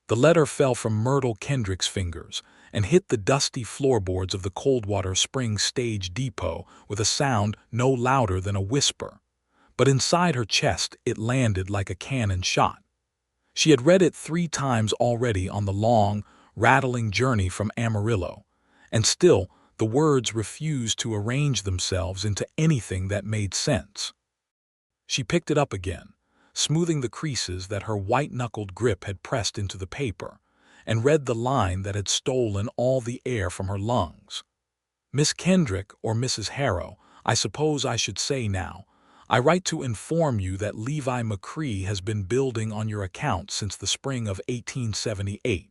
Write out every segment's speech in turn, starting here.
The letter fell from Myrtle Kendrick's fingers and hit the dusty floorboards of the Coldwater Springs stage depot with a sound no louder than a whisper. But inside her chest it landed like a cannon shot. She had read it 3 times already on the long, rattling journey from Amarillo, and still the words refused to arrange themselves into anything that made sense. She picked it up again, smoothing the creases that her white-knuckled grip had pressed into the paper, and read the line that had stolen all the air from her lungs. "Miss Kendrick, or Mrs. Harrow, I suppose I should say now, I write to inform you that Levi McCrae has been building on your account since the spring of 1878.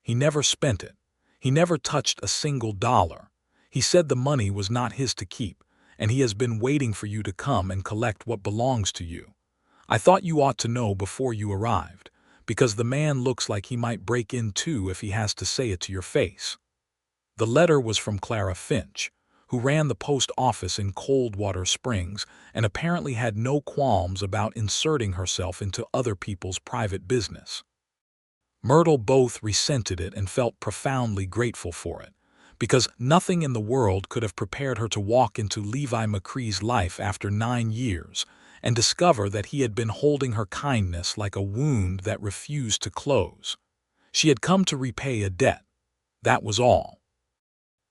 He never spent it. He never touched a single dollar. He said the money was not his to keep, and he has been waiting for you to come and collect what belongs to you. I thought you ought to know before you arrived, because the man looks like he might break in too if he has to say it to your face." The letter was from Clara Finch, who ran the post office in Coldwater Springs and apparently had no qualms about inserting herself into other people's private business. Myrtle both resented it and felt profoundly grateful for it, because nothing in the world could have prepared her to walk into Levi McCrae's life after 9 years and discover that he had been holding her kindness like a wound that refused to close. She had come to repay a debt. That was all.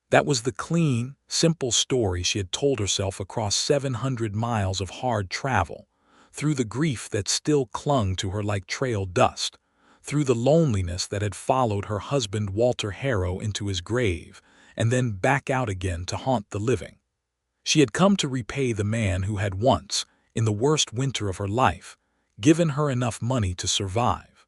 That was the clean, simple story she had told herself across 700 miles of hard travel, through the grief that still clung to her like trail dust, through the loneliness that had followed her husband Walter Harrow into his grave, and then back out again to haunt the living. She had come to repay the man who had once, in the worst winter of her life, given her enough money to survive.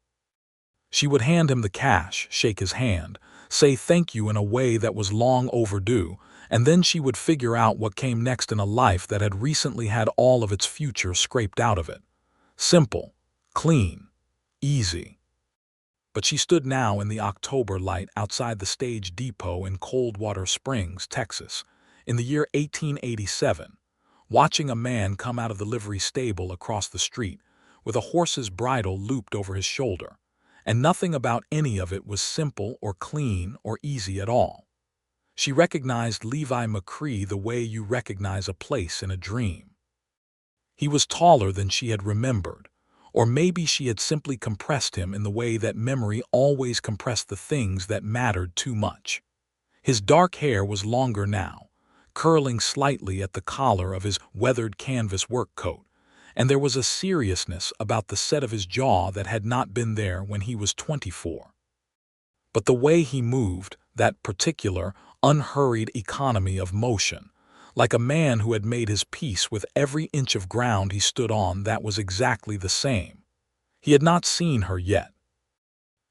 She would hand him the cash, shake his hand, say thank you in a way that was long overdue, and then she would figure out what came next in a life that had recently had all of its future scraped out of it. Simple, clean, easy. But she stood now in the October light outside the stage depot in Coldwater Springs, Texas, in the year 1887, watching a man come out of the livery stable across the street with a horse's bridle looped over his shoulder, and nothing about any of it was simple or clean or easy at all. She recognized Levi McCrae the way you recognize a place in a dream. He was taller than she had remembered, or maybe she had simply compressed him in the way that memory always compressed the things that mattered too much. His dark hair was longer now, curling slightly at the collar of his weathered canvas work coat, and there was a seriousness about the set of his jaw that had not been there when he was 24. But the way he moved, that particular, unhurried economy of motion, like a man who had made his peace with every inch of ground he stood on, that was exactly the same. He had not seen her yet.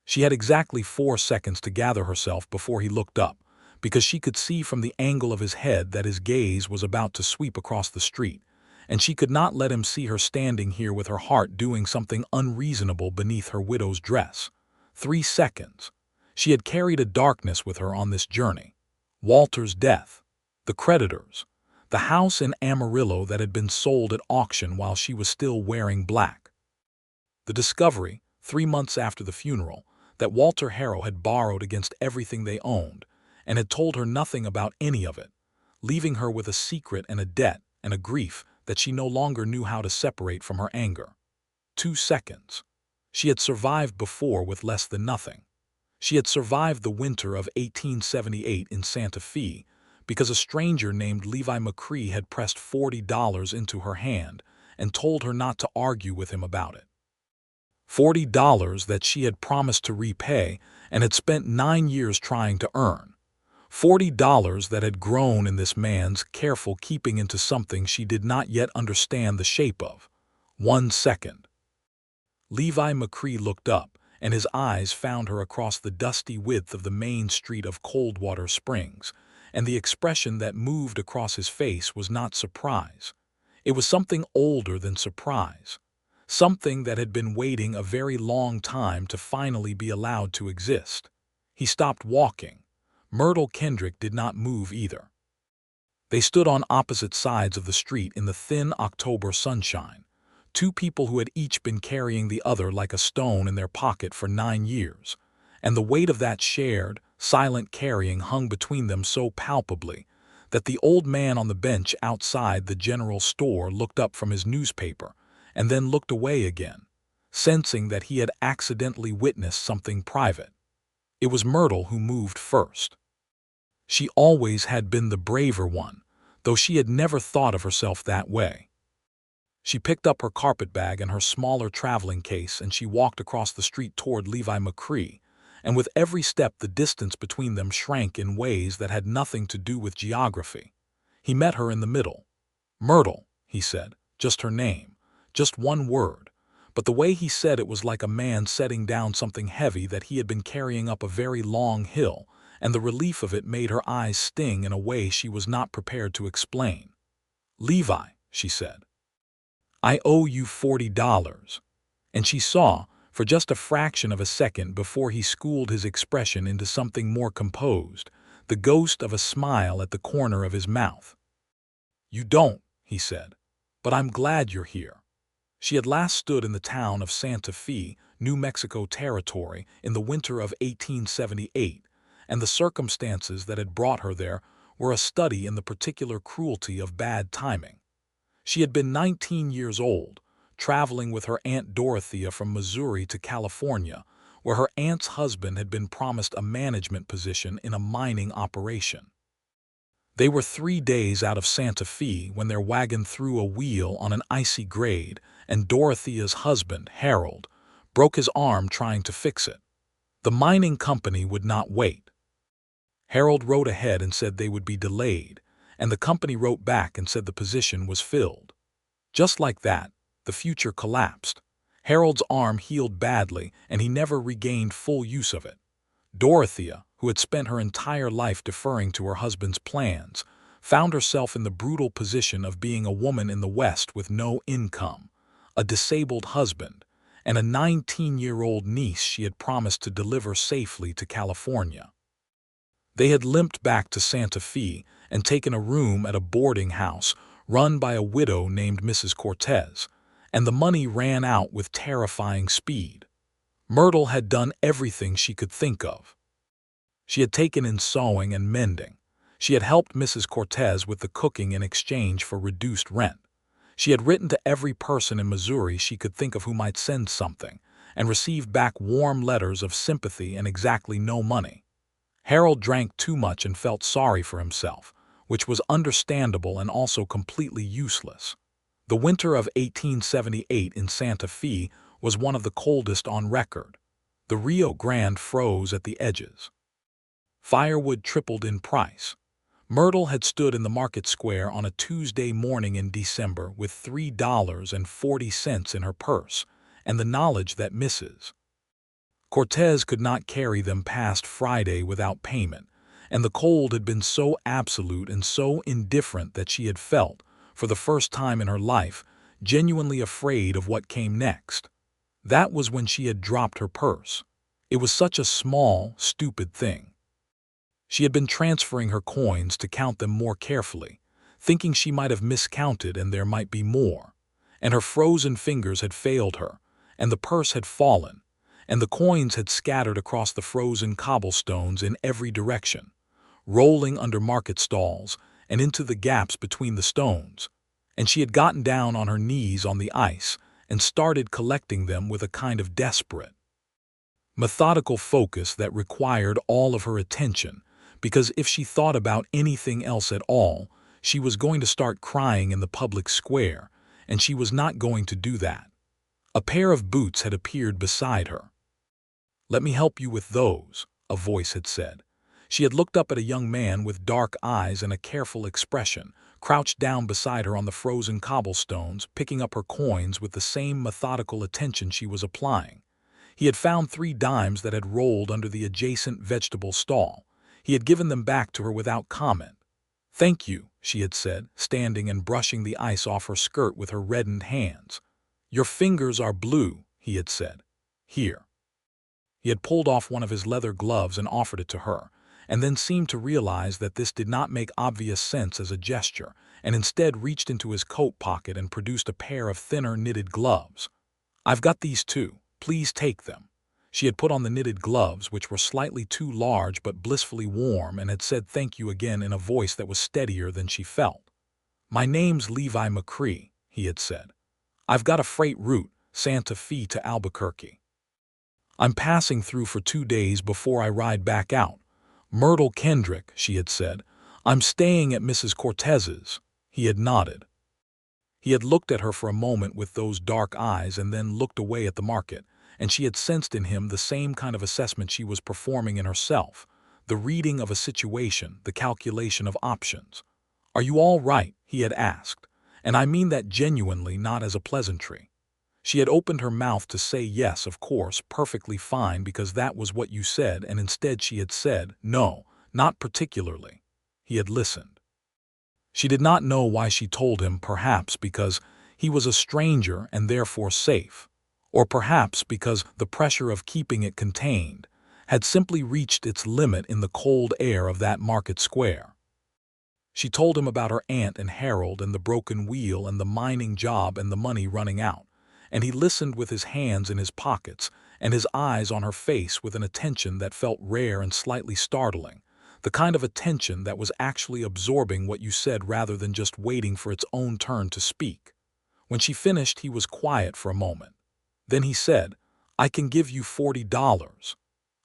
She had exactly 4 seconds to gather herself before he looked up, because she could see from the angle of his head that his gaze was about to sweep across the street, and she could not let him see her standing here with her heart doing something unreasonable beneath her widow's dress. 3 seconds. She had carried a darkness with her on this journey. Walter's death, the creditors, the house in Amarillo that had been sold at auction while she was still wearing black. The discovery, 3 months after the funeral, that Walter Harrow had borrowed against everything they owned and had told her nothing about any of it, leaving her with a secret and a debt and a grief that she no longer knew how to separate from her anger. 2 seconds. She had survived before with less than nothing. She had survived the winter of 1878 in Santa Fe because a stranger named Levi McCrae had pressed $40 into her hand and told her not to argue with him about it. $40 that she had promised to repay and had spent 9 years trying to earn. $40 that had grown in this man's careful keeping into something she did not yet understand the shape of. 1 second. Levi McCrae looked up, and his eyes found her across the dusty width of the main street of Coldwater Springs, and the expression that moved across his face was not surprise. It was something older than surprise, something that had been waiting a very long time to finally be allowed to exist. He stopped walking. Myrtle Kendrick did not move either. They stood on opposite sides of the street in the thin October sunshine, two people who had each been carrying the other like a stone in their pocket for 9 years, and the weight of that shared, silent carrying hung between them so palpably that the old man on the bench outside the general store looked up from his newspaper and then looked away again, sensing that he had accidentally witnessed something private. It was Myrtle who moved first. She always had been the braver one, though she had never thought of herself that way. She picked up her carpetbag and her smaller traveling case, and she walked across the street toward Levi McCrae, and with every step the distance between them shrank in ways that had nothing to do with geography. He met her in the middle. "Myrtle," he said, just her name, just one word, but the way he said it was like a man setting down something heavy that he had been carrying up a very long hill, and the relief of it made her eyes sting in a way she was not prepared to explain. "Levi," she said, "I owe you $40. And she saw, for just a fraction of a second before he schooled his expression into something more composed, the ghost of a smile at the corner of his mouth. "You don't," he said, "but I'm glad you're here." She had last stood in the town of Santa Fe, New Mexico Territory, in the winter of 1878, and the circumstances that had brought her there were a study in the particular cruelty of bad timing. She had been 19 years old, traveling with her Aunt Dorothea from Missouri to California, where her aunt's husband had been promised a management position in a mining operation. They were 3 days out of Santa Fe when their wagon threw a wheel on an icy grade, and Dorothea's husband, Harold, broke his arm trying to fix it. The mining company would not wait. Harold wrote ahead and said they would be delayed, and the company wrote back and said the position was filled. Just like that, the future collapsed. Harold's arm healed badly, and he never regained full use of it. Dorothea, who had spent her entire life deferring to her husband's plans, found herself in the brutal position of being a woman in the West with no income, a disabled husband, and a 19-year-old niece she had promised to deliver safely to California. They had limped back to Santa Fe and taken a room at a boarding house run by a widow named Mrs. Cortez, and the money ran out with terrifying speed. Myrtle had done everything she could think of. She had taken in sewing and mending. She had helped Mrs. Cortez with the cooking in exchange for reduced rent. She had written to every person in Missouri she could think of who might send something, and received back warm letters of sympathy and exactly no money. Harold drank too much and felt sorry for himself, which was understandable and also completely useless. The winter of 1878 in Santa Fe was one of the coldest on record. The Rio Grande froze at the edges. Firewood tripled in price. Myrtle had stood in the market square on a Tuesday morning in December with $3.40 in her purse, and the knowledge that Mrs. Cortez could not carry them past Friday without payment, and the cold had been so absolute and so indifferent that she had felt, for the first time in her life, genuinely afraid of what came next. That was when she had dropped her purse. It was such a small, stupid thing. She had been transferring her coins to count them more carefully, thinking she might have miscounted and there might be more, and her frozen fingers had failed her, and the purse had fallen, and the coins had scattered across the frozen cobblestones in every direction, rolling under market stalls and into the gaps between the stones, and she had gotten down on her knees on the ice and started collecting them with a kind of desperate, methodical focus that required all of her attention, because if she thought about anything else at all, she was going to start crying in the public square, and she was not going to do that. A pair of boots had appeared beside her. "Let me help you with those," a voice had said. She had looked up at a young man with dark eyes and a careful expression, crouched down beside her on the frozen cobblestones, picking up her coins with the same methodical attention she was applying. He had found 3 dimes that had rolled under the adjacent vegetable stall. He had given them back to her without comment. "Thank you," she had said, standing and brushing the ice off her skirt with her reddened hands. "Your fingers are blue," he had said. "Here." He had pulled off one of his leather gloves and offered it to her, and then seemed to realize that this did not make obvious sense as a gesture, and instead reached into his coat pocket and produced a pair of thinner knitted gloves. "I've got these too. Please take them." She had put on the knitted gloves, which were slightly too large but blissfully warm, and had said thank you again in a voice that was steadier than she felt. "My name's Levi McCrae," he had said. "I've got a freight route, Santa Fe to Albuquerque. I'm passing through for 2 days before I ride back out." "Myrtle Kendrick," she had said. "I'm staying at Mrs. Cortez's." He had nodded. He had looked at her for a moment with those dark eyes and then looked away at the market, and she had sensed in him the same kind of assessment she was performing in herself, the reading of a situation, the calculation of options. "Are you all right?" he had asked, and I mean that genuinely, not as a pleasantry. She had opened her mouth to say yes, of course, perfectly fine, because that was what you said, and instead she had said, no, not particularly. He had listened. She did not know why she told him, perhaps because he was a stranger and therefore safe, or perhaps because the pressure of keeping it contained had simply reached its limit in the cold air of that market square. She told him about her aunt and Harold and the broken wheel and the mining job and the money running out, and he listened with his hands in his pockets and his eyes on her face with an attention that felt rare and slightly startling, the kind of attention that was actually absorbing what you said rather than just waiting for its own turn to speak. When she finished, he was quiet for a moment. Then he said, "I can give you $40.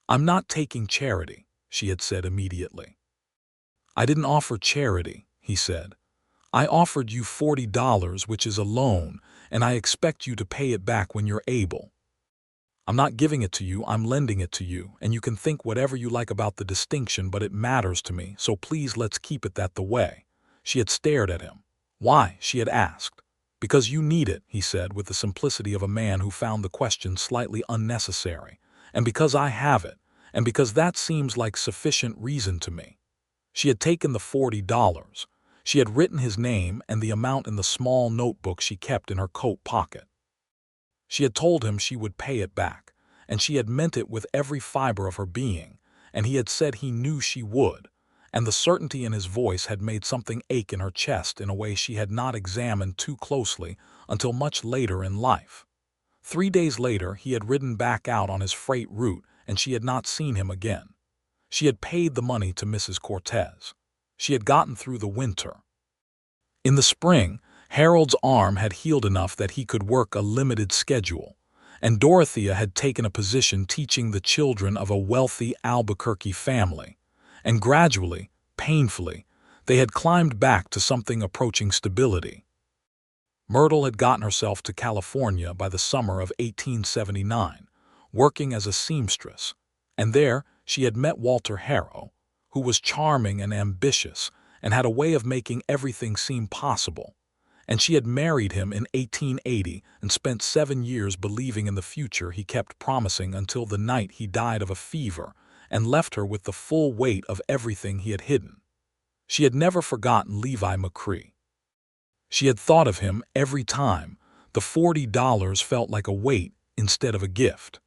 "I'm not taking charity," she had said immediately. "I didn't offer charity," he said. "I offered you $40, which is a loan, and I expect you to pay it back when you're able. I'm not giving it to you, I'm lending it to you, and you can think whatever you like about the distinction, but it matters to me, so please let's keep it that the way." She had stared at him. "Why?" she had asked. "Because you need it," he said with the simplicity of a man who found the question slightly unnecessary. "And because I have it, and because that seems like sufficient reason to me." She had taken the $40. She had written his name and the amount in the small notebook she kept in her coat pocket. She had told him she would pay it back, and she had meant it with every fiber of her being, and he had said he knew she would, and the certainty in his voice had made something ache in her chest in a way she had not examined too closely until much later in life. 3 days later, he had ridden back out on his freight route, and she had not seen him again. She had paid the money to Mrs. Cortez. She had gotten through the winter. In the spring, Harold's arm had healed enough that he could work a limited schedule, and Dorothea had taken a position teaching the children of a wealthy Albuquerque family, and gradually, painfully, they had climbed back to something approaching stability. Myrtle had gotten herself to California by the summer of 1879, working as a seamstress, and there she had met Walter Harrow, who was charming and ambitious and had a way of making everything seem possible, and she had married him in 1880 and spent 7 years believing in the future he kept promising until the night he died of a fever and left her with the full weight of everything he had hidden. She had never forgotten Levi McCrae. She had thought of him every time. The $40 felt like a weight instead of a gift.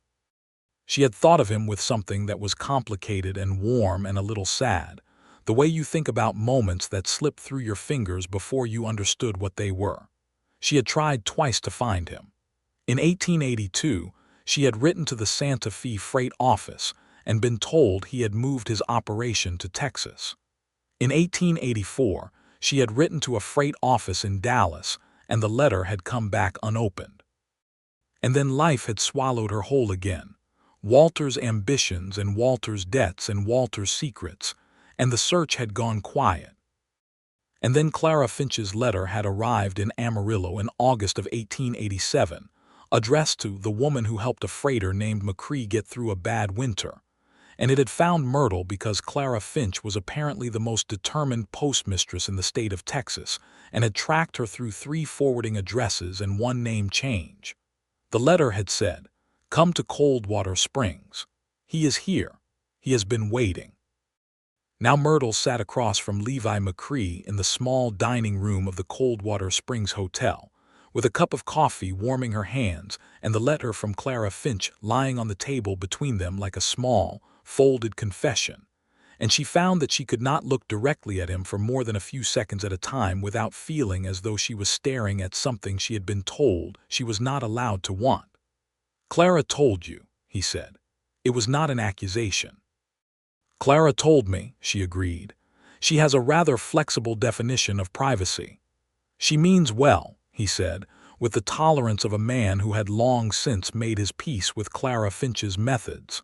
She had thought of him with something that was complicated and warm and a little sad, the way you think about moments that slipped through your fingers before you understood what they were. She had tried twice to find him. In 1882, she had written to the Santa Fe freight office and been told he had moved his operation to Texas. In 1884, she had written to a freight office in Dallas, and the letter had come back unopened. And then life had swallowed her whole again. Walter's ambitions and Walter's debts and Walter's secrets, and the search had gone quiet. And then Clara Finch's letter had arrived in Amarillo in August of 1887, addressed to the woman who helped a freighter named McCrae get through a bad winter. And it had found Myrtle because Clara Finch was apparently the most determined postmistress in the state of Texas and had tracked her through 3 forwarding addresses and 1 name change. The letter had said, "Come to Coldwater Springs. He is here. He has been waiting." Now Myrtle sat across from Levi McCrae in the small dining room of the Coldwater Springs Hotel, with a cup of coffee warming her hands and the letter from Clara Finch lying on the table between them like a small, folded confession. and she found that she could not look directly at him for more than a few seconds at a time without feeling as though she was staring at something she had been told she was not allowed to want. "Clara told you," he said. "It was not an accusation." "Clara told me," she agreed. "She has a rather flexible definition of privacy." "She means well," he said, with the tolerance of a man who had long since made his peace with Clara Finch's methods.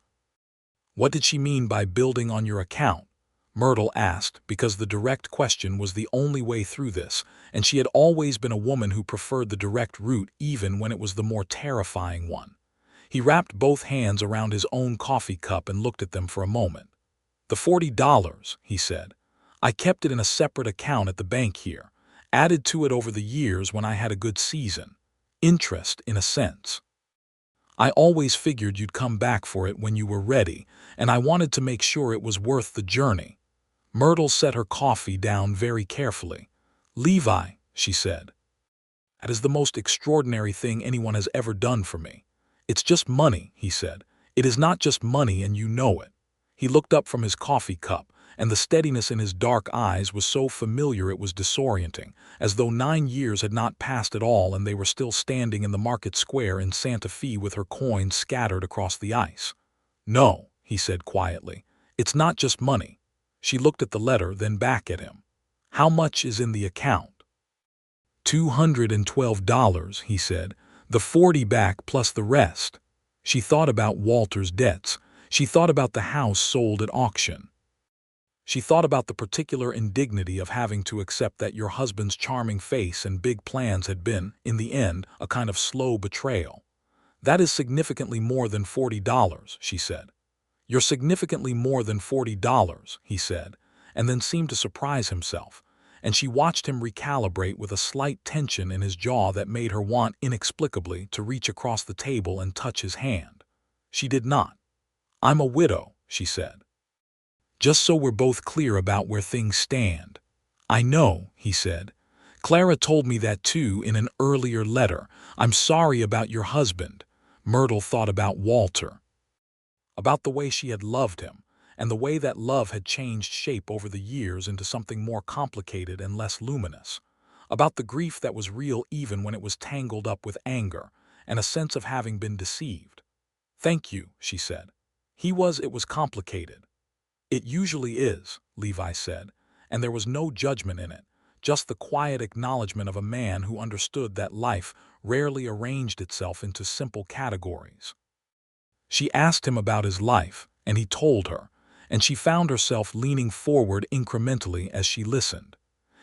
"What did she mean by building on your account?" Myrtle asked, because the direct question was the only way through this, and she had always been a woman who preferred the direct route even when it was the more terrifying one. He wrapped both hands around his own coffee cup and looked at them for a moment. "The $40, he said. "I kept it in a separate account at the bank here, added to it over the years when I had a good season. Interest, in a sense. I always figured you'd come back for it when you were ready, and I wanted to make sure it was worth the journey." Myrtle set her coffee down very carefully. "Levi," she said, "that is the most extraordinary thing anyone has ever done for me." "It's just money," he said. "It is not just money, and you know it." He looked up from his coffee cup, and the steadiness in his dark eyes was so familiar it was disorienting, as though 9 years had not passed at all and they were still standing in the market square in Santa Fe with her coins scattered across the ice. "No," he said quietly, "it's not just money." She looked at the letter, then back at him. "How much is in the account?" $212, he said, "the 40 back plus the rest." She thought about Walter's debts. She thought about the house sold at auction. She thought about the particular indignity of having to accept that your husband's charming face and big plans had been, in the end, a kind of slow betrayal. "That is significantly more than $40, she said. "You're significantly more than $40, he said, and then seemed to surprise himself, and she watched him recalibrate with a slight tension in his jaw that made her want inexplicably to reach across the table and touch his hand. She did not. "I'm a widow," she said. "Just so we're both clear about where things stand." "I know," he said. "Clara told me that too in an earlier letter. I'm sorry about your husband." Myrtle thought about Walter, about the way she had loved him, and the way that love had changed shape over the years into something more complicated and less luminous, about the grief that was real even when it was tangled up with anger, and a sense of having been deceived. "Thank you," she said. It was complicated." "It usually is," Levi said, and there was no judgment in it, just the quiet acknowledgement of a man who understood that life rarely arranged itself into simple categories. She asked him about his life, and he told her, and she found herself leaning forward incrementally as she listened.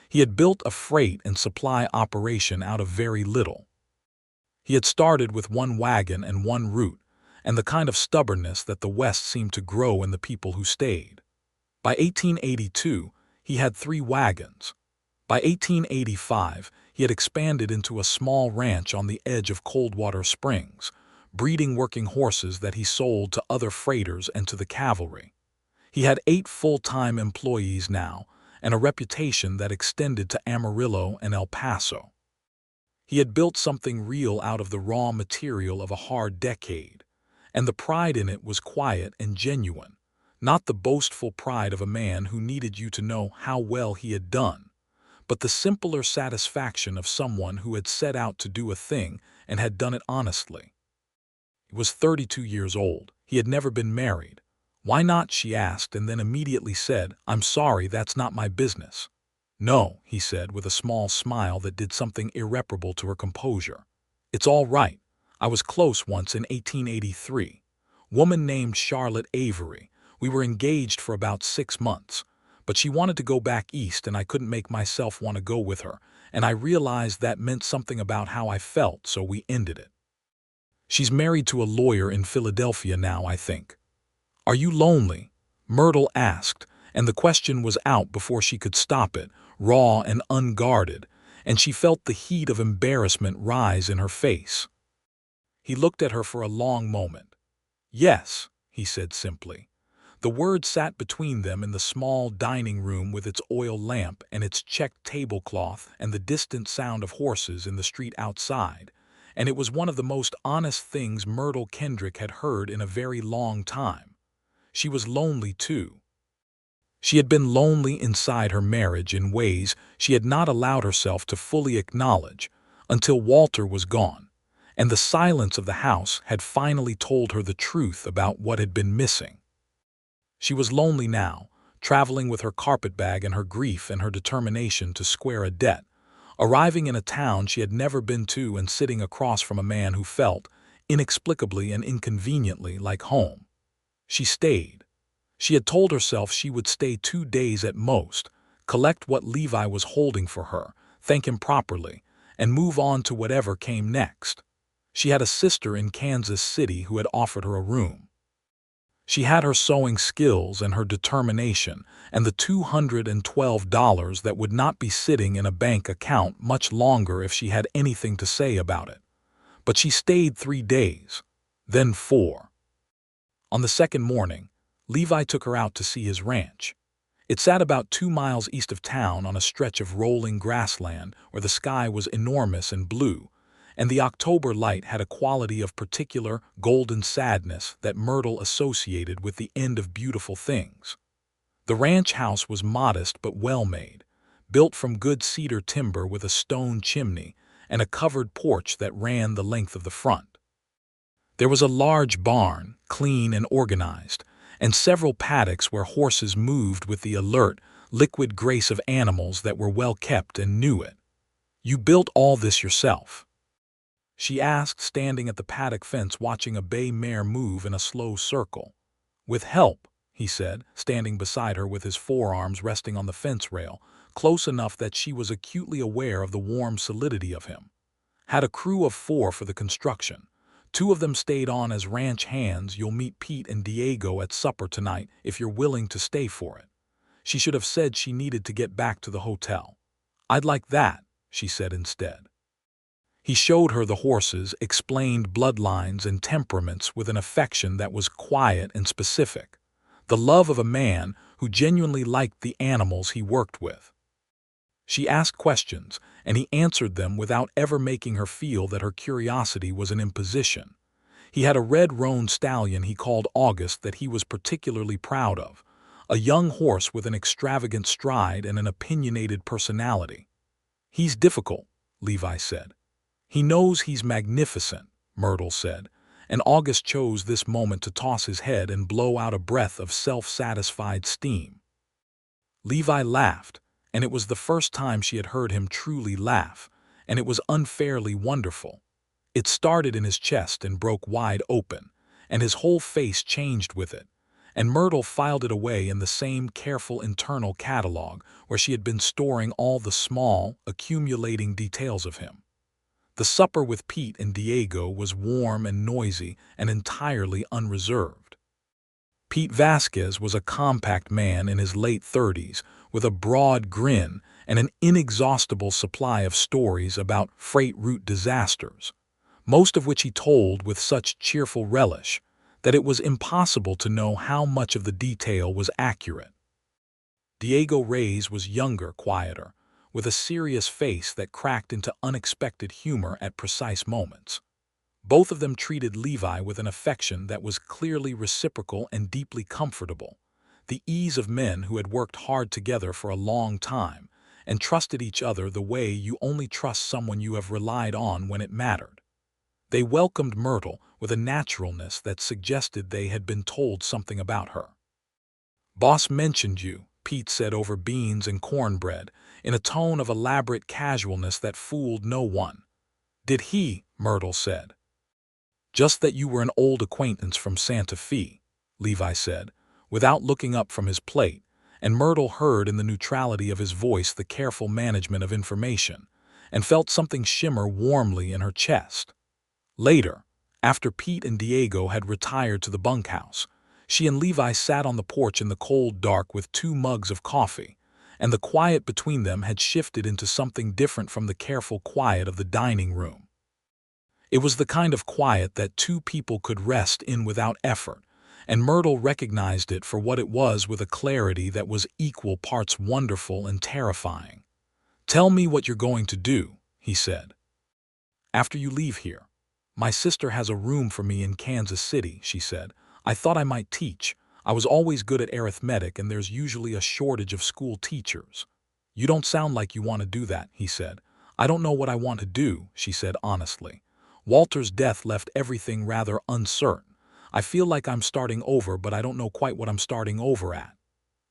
He had built a freight and supply operation out of very little. He had started with 1 wagon and 1 route, and the kind of stubbornness that the West seemed to grow in the people who stayed. By 1882, he had 3 wagons. By 1885, he had expanded into a small ranch on the edge of Coldwater Springs, breeding working horses that he sold to other freighters and to the cavalry. He had 8 full-time employees now, and a reputation that extended to Amarillo and El Paso. He had built something real out of the raw material of a hard decade, and the pride in it was quiet and genuine, not the boastful pride of a man who needed you to know how well he had done, but the simpler satisfaction of someone who had set out to do a thing and had done it honestly. He was 32 years old. He had never been married. "Why not?" she asked, and then immediately said, "I'm sorry, that's not my business." "No," he said with a small smile that did something irreparable to her composure. "It's all right. I was close once in 1883. Woman named Charlotte Avery. We were engaged for about 6 months, but she wanted to go back east and I couldn't make myself want to go with her, and I realized that meant something about how I felt, so we ended it. She's married to a lawyer in Philadelphia now, I think." "Are you lonely?" Myrtle asked, and the question was out before she could stop it, raw and unguarded, and she felt the heat of embarrassment rise in her face. He looked at her for a long moment. "Yes," he said simply. The word sat between them in the small dining room with its oil lamp and its checked tablecloth and the distant sound of horses in the street outside, and it was one of the most honest things Myrtle Kendrick had heard in a very long time. She was lonely too. She had been lonely inside her marriage in ways she had not allowed herself to fully acknowledge until Walter was gone, and the silence of the house had finally told her the truth about what had been missing. She was lonely now, traveling with her carpetbag and her grief and her determination to square a debt, arriving in a town she had never been to and sitting across from a man who felt, inexplicably and inconveniently, like home. She stayed. She had told herself she would stay 2 days at most, collect what Levi was holding for her, thank him properly, and move on to whatever came next. She had a sister in Kansas City who had offered her a room. She had her sewing skills and her determination and the $212 that would not be sitting in a bank account much longer if she had anything to say about it. But she stayed 3 days, then 4. On the second morning, Levi took her out to see his ranch. It sat about 2 miles east of town on a stretch of rolling grassland where the sky was enormous and blue, and the October light had a quality of particular golden sadness that Myrtle associated with the end of beautiful things. The ranch house was modest but well-made, built from good cedar timber with a stone chimney and a covered porch that ran the length of the front. There was a large barn, clean and organized, and several paddocks where horses moved with the alert, liquid grace of animals that were well kept and knew it. "You built all this yourself?" she asked, standing at the paddock fence watching a bay mare move in a slow circle. "With help," he said, standing beside her with his forearms resting on the fence rail, close enough that she was acutely aware of the warm solidity of him. "Had a crew of 4 for the construction. 2 of them stayed on as ranch hands. You'll meet Pete and Diego at supper tonight if you're willing to stay for it." She should have said she needed to get back to the hotel. "I'd like that," she said instead. He showed her the horses, explained bloodlines and temperaments with an affection that was quiet and specific, the love of a man who genuinely liked the animals he worked with. She asked questions, and he answered them without ever making her feel that her curiosity was an imposition. He had a red roan stallion he called August that he was particularly proud of, a young horse with an extravagant stride and an opinionated personality. "He's difficult," Levi said. "He knows he's magnificent," Myrtle said, and August chose this moment to toss his head and blow out a breath of self-satisfied steam. Levi laughed, and it was the first time she had heard him truly laugh, and it was unfairly wonderful. It started in his chest and broke wide open, and his whole face changed with it, and Myrtle filed it away in the same careful internal catalog where she had been storing all the small, accumulating details of him. The supper with Pete and Diego was warm and noisy and entirely unreserved. Pete Vasquez was a compact man in his late 30s with a broad grin and an inexhaustible supply of stories about freight route disasters, most of which he told with such cheerful relish that it was impossible to know how much of the detail was accurate. Diego Reyes was younger, quieter, with a serious face that cracked into unexpected humor at precise moments. Both of them treated Levi with an affection that was clearly reciprocal and deeply comfortable, the ease of men who had worked hard together for a long time and trusted each other the way you only trust someone you have relied on when it mattered. They welcomed Myrtle with a naturalness that suggested they had been told something about her. "Boss mentioned you," Pete said over beans and cornbread, in a tone of elaborate casualness that fooled no one. "Did he?" Myrtle said. "Just that you were an old acquaintance from Santa Fe," Levi said, without looking up from his plate, and Myrtle heard in the neutrality of his voice the careful management of information, and felt something shimmer warmly in her chest. Later, after Pete and Diego had retired to the bunkhouse, she and Levi sat on the porch in the cold dark with 2 mugs of coffee, and the quiet between them had shifted into something different from the careful quiet of the dining room. It was the kind of quiet that 2 people could rest in without effort, and Myrtle recognized it for what it was with a clarity that was equal parts wonderful and terrifying. "Tell me what you're going to do," he said. "After you leave here. My sister has a room for me in Kansas City," she said. "I thought I might teach. I was always good at arithmetic and there's usually a shortage of school teachers. You don't sound like you want to do that, he said. I don't know what I want to do, she said honestly. Walter's death left everything rather uncertain. I feel like I'm starting over, but I don't know quite what I'm starting over at.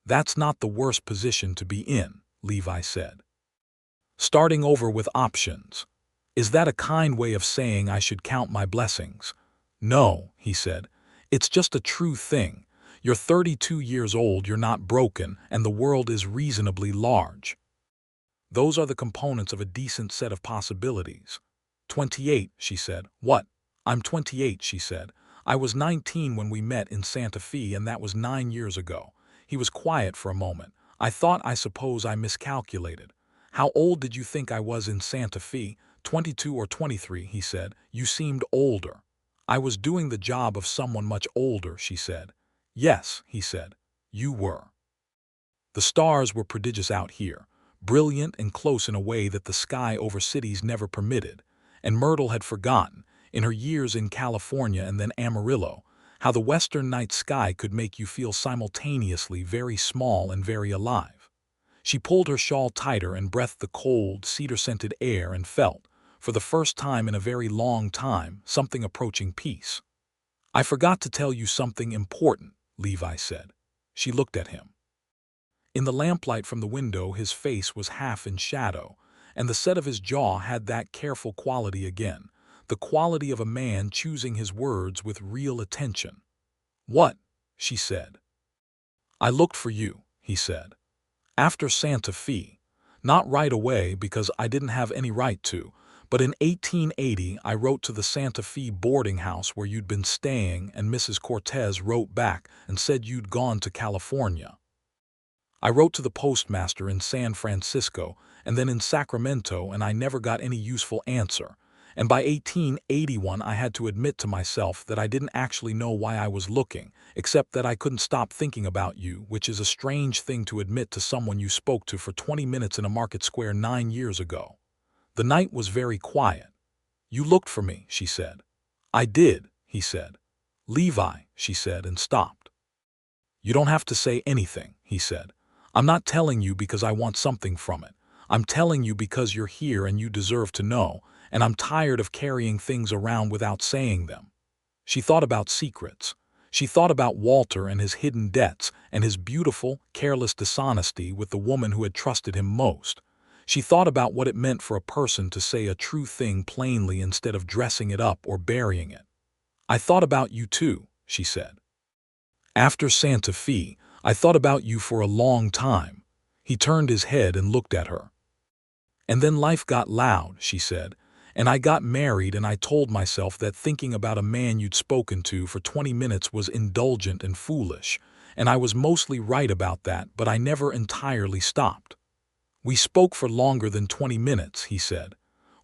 That's not the worst position to be in, Levi said. Starting over with options. Is that a kind way of saying I should count my blessings? No, he said. It's just a true thing. You're 32 years old, you're not broken, and the world is reasonably large. Those are the components of a decent set of possibilities. 28, she said. What? I'm 28, she said. I was 19 when we met in Santa Fe, and that was 9 years ago. He was quiet for a moment. I suppose I miscalculated. How old did you think I was in Santa Fe? 22 or 23, he said. You seemed older. I was doing the job of someone much older, she said. Yes, he said. You were. The stars were prodigious out here, brilliant and close in a way that the sky over cities never permitted, and Myrtle had forgotten, in her years in California and then Amarillo, how the western night sky could make you feel simultaneously very small and very alive. She pulled her shawl tighter and breathed the cold, cedar-scented air and felt, for the first time in a very long time, something approaching peace. I forgot to tell you something important, Levi said. She looked at him. In the lamplight from the window, his face was half in shadow, and the set of his jaw had that careful quality again, the quality of a man choosing his words with real attention. What? She said. I looked for you, he said. After Santa Fe. Not right away because I didn't have any right to, but in 1880 I wrote to the Santa Fe boarding house where you'd been staying, and Mrs. Cortez wrote back and said you'd gone to California. I wrote to the postmaster in San Francisco and then in Sacramento, and I never got any useful answer. And by 1881 I had to admit to myself that I didn't actually know why I was looking, except that I couldn't stop thinking about you, which is a strange thing to admit to someone you spoke to for 20 minutes in a market square 9 years ago. The night was very quiet. You looked for me, she said. I did, he said. Levi, she said, and stopped. You don't have to say anything, he said. I'm not telling you because I want something from it. I'm telling you because you're here and you deserve to know, and I'm tired of carrying things around without saying them. She thought about secrets. She thought about Walter and his hidden debts and his beautiful, careless dishonesty with the woman who had trusted him most. She thought about what it meant for a person to say a true thing plainly instead of dressing it up or burying it. I thought about you too, she said. After Santa Fe, I thought about you for a long time. He turned his head and looked at her. And then life got loud, she said, and I got married, and I told myself that thinking about a man you'd spoken to for 20 minutes was indulgent and foolish, and I was mostly right about that, but I never entirely stopped. We spoke for longer than 20 minutes, he said.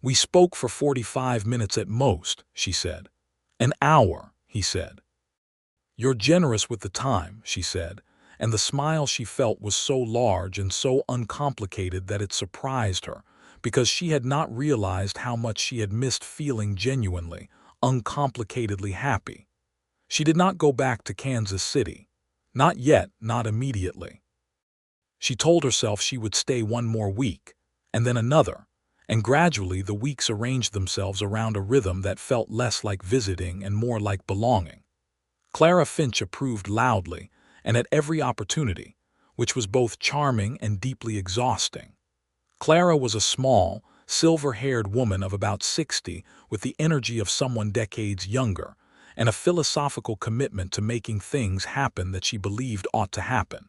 We spoke for 45 minutes at most, she said. An hour, he said. You're generous with the time, she said, and the smile she felt was so large and so uncomplicated that it surprised her, because she had not realized how much she had missed feeling genuinely, uncomplicatedly happy. She did not go back to Kansas City. Not yet, not immediately. She told herself she would stay 1 more week, and then another, and gradually the weeks arranged themselves around a rhythm that felt less like visiting and more like belonging. Clara Finch approved loudly and at every opportunity, which was both charming and deeply exhausting. Clara was a small, silver-haired woman of about 60 with the energy of someone decades younger and a philosophical commitment to making things happen that she believed ought to happen.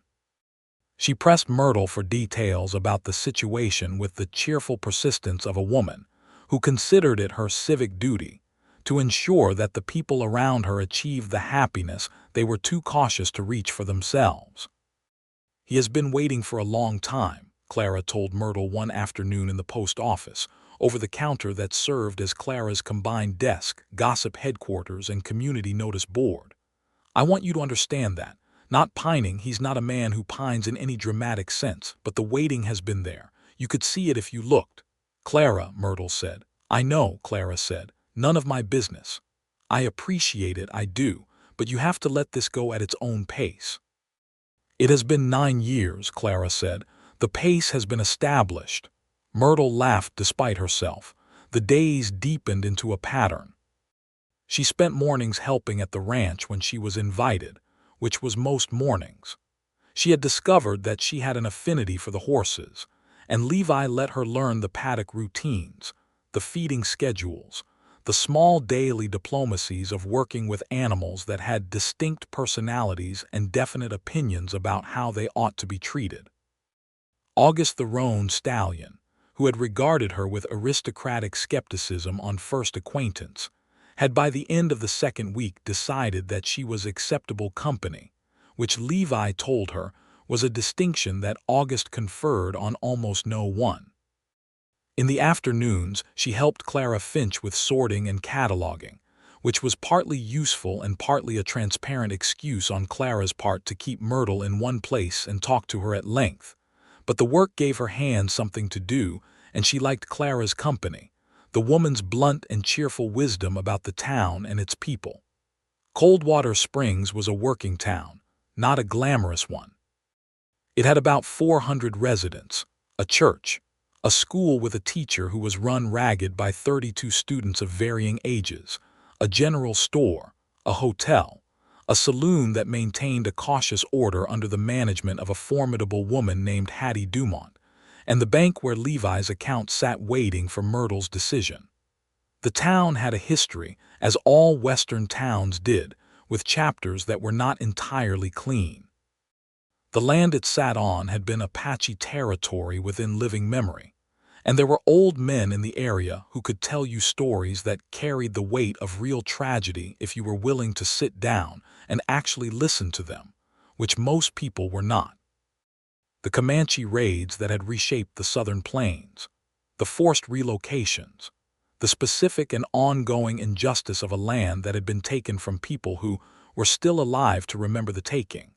She pressed Myrtle for details about the situation with the cheerful persistence of a woman who considered it her civic duty to ensure that the people around her achieved the happiness they were too cautious to reach for themselves. He has been waiting for a long time, Clara told Myrtle one afternoon in the post office, over the counter that served as Clara's combined desk, gossip headquarters, and community notice board. I want you to understand that. Not pining, he's not a man who pines in any dramatic sense, but the waiting has been there. You could see it if you looked. Clara, Myrtle said. I know, Clara said. None of my business. I appreciate it, I do, but you have to let this go at its own pace. It has been 9 years, Clara said. The pace has been established. Myrtle laughed despite herself. The days deepened into a pattern. She spent mornings helping at the ranch when she was invited, which was most mornings. She had discovered that she had an affinity for the horses, and Levi let her learn the paddock routines, the feeding schedules, the small daily diplomacies of working with animals that had distinct personalities and definite opinions about how they ought to be treated. August the roan stallion, who had regarded her with aristocratic skepticism on first acquaintance, had by the end of the second week decided that she was acceptable company, which Levi told her was a distinction that August conferred on almost no one. In the afternoons, she helped Clara Finch with sorting and cataloging, which was partly useful and partly a transparent excuse on Clara's part to keep Myrtle in one place and talk to her at length. But the work gave her hands something to do, and she liked Clara's company, the woman's blunt and cheerful wisdom about the town and its people. Coldwater Springs was a working town, not a glamorous one. It had about 400 residents, a church, a school with a teacher who was run ragged by 32 students of varying ages, a general store, a hotel, a saloon that maintained a cautious order under the management of a formidable woman named Hattie Dumont, and the bank where Levi's account sat waiting for Myrtle's decision. The town had a history, as all Western towns did, with chapters that were not entirely clean. The land it sat on had been Apache territory within living memory, and there were old men in the area who could tell you stories that carried the weight of real tragedy if you were willing to sit down and actually listen to them, which most people were not. The Comanche raids that had reshaped the southern plains, the forced relocations, the specific and ongoing injustice of a land that had been taken from people who were still alive to remember the taking.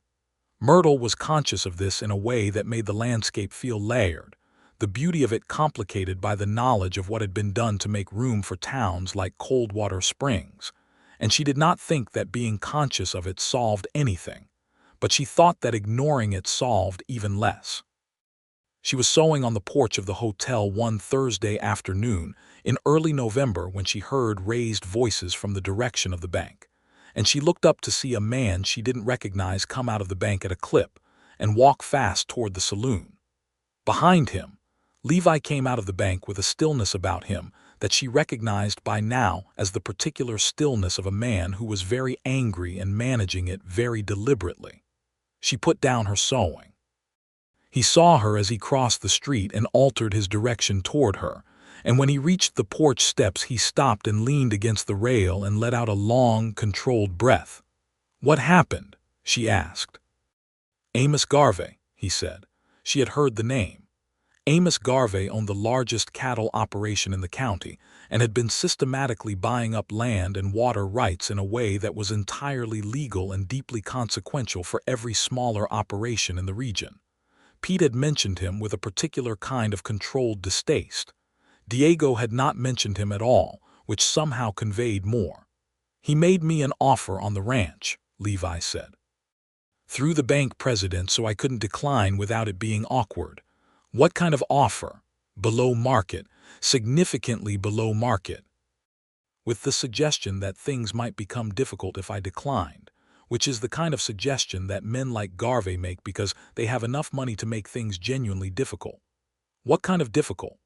Myrtle was conscious of this in a way that made the landscape feel layered, the beauty of it complicated by the knowledge of what had been done to make room for towns like Coldwater Springs, and she did not think that being conscious of it solved anything, but she thought that ignoring it solved even less. She was sewing on the porch of the hotel one Thursday afternoon in early November when she heard raised voices from the direction of the bank, and she looked up to see a man she didn't recognize come out of the bank at a clip and walk fast toward the saloon. Behind him, Levi came out of the bank with a stillness about him that she recognized by now as the particular stillness of a man who was very angry and managing it very deliberately. She put down her sewing. He saw her as he crossed the street and altered his direction toward her, and when he reached the porch steps he stopped and leaned against the rail and let out a long, controlled breath. "What happened?" she asked. "Amos Garvey," he said. She had heard the name. Amos Garvey owned the largest cattle operation in the county and had been systematically buying up land and water rights in a way that was entirely legal and deeply consequential for every smaller operation in the region. Pete had mentioned him with a particular kind of controlled distaste. Diego had not mentioned him at all, which somehow conveyed more. "He made me an offer on the ranch," Levi said. "Through the bank president, so I couldn't decline without it being awkward." "What kind of offer?" "Below market, significantly below market." With the suggestion that things might become difficult if I declined, which is the kind of suggestion that men like Garvey make because they have enough money to make things genuinely difficult. "What kind of difficult?"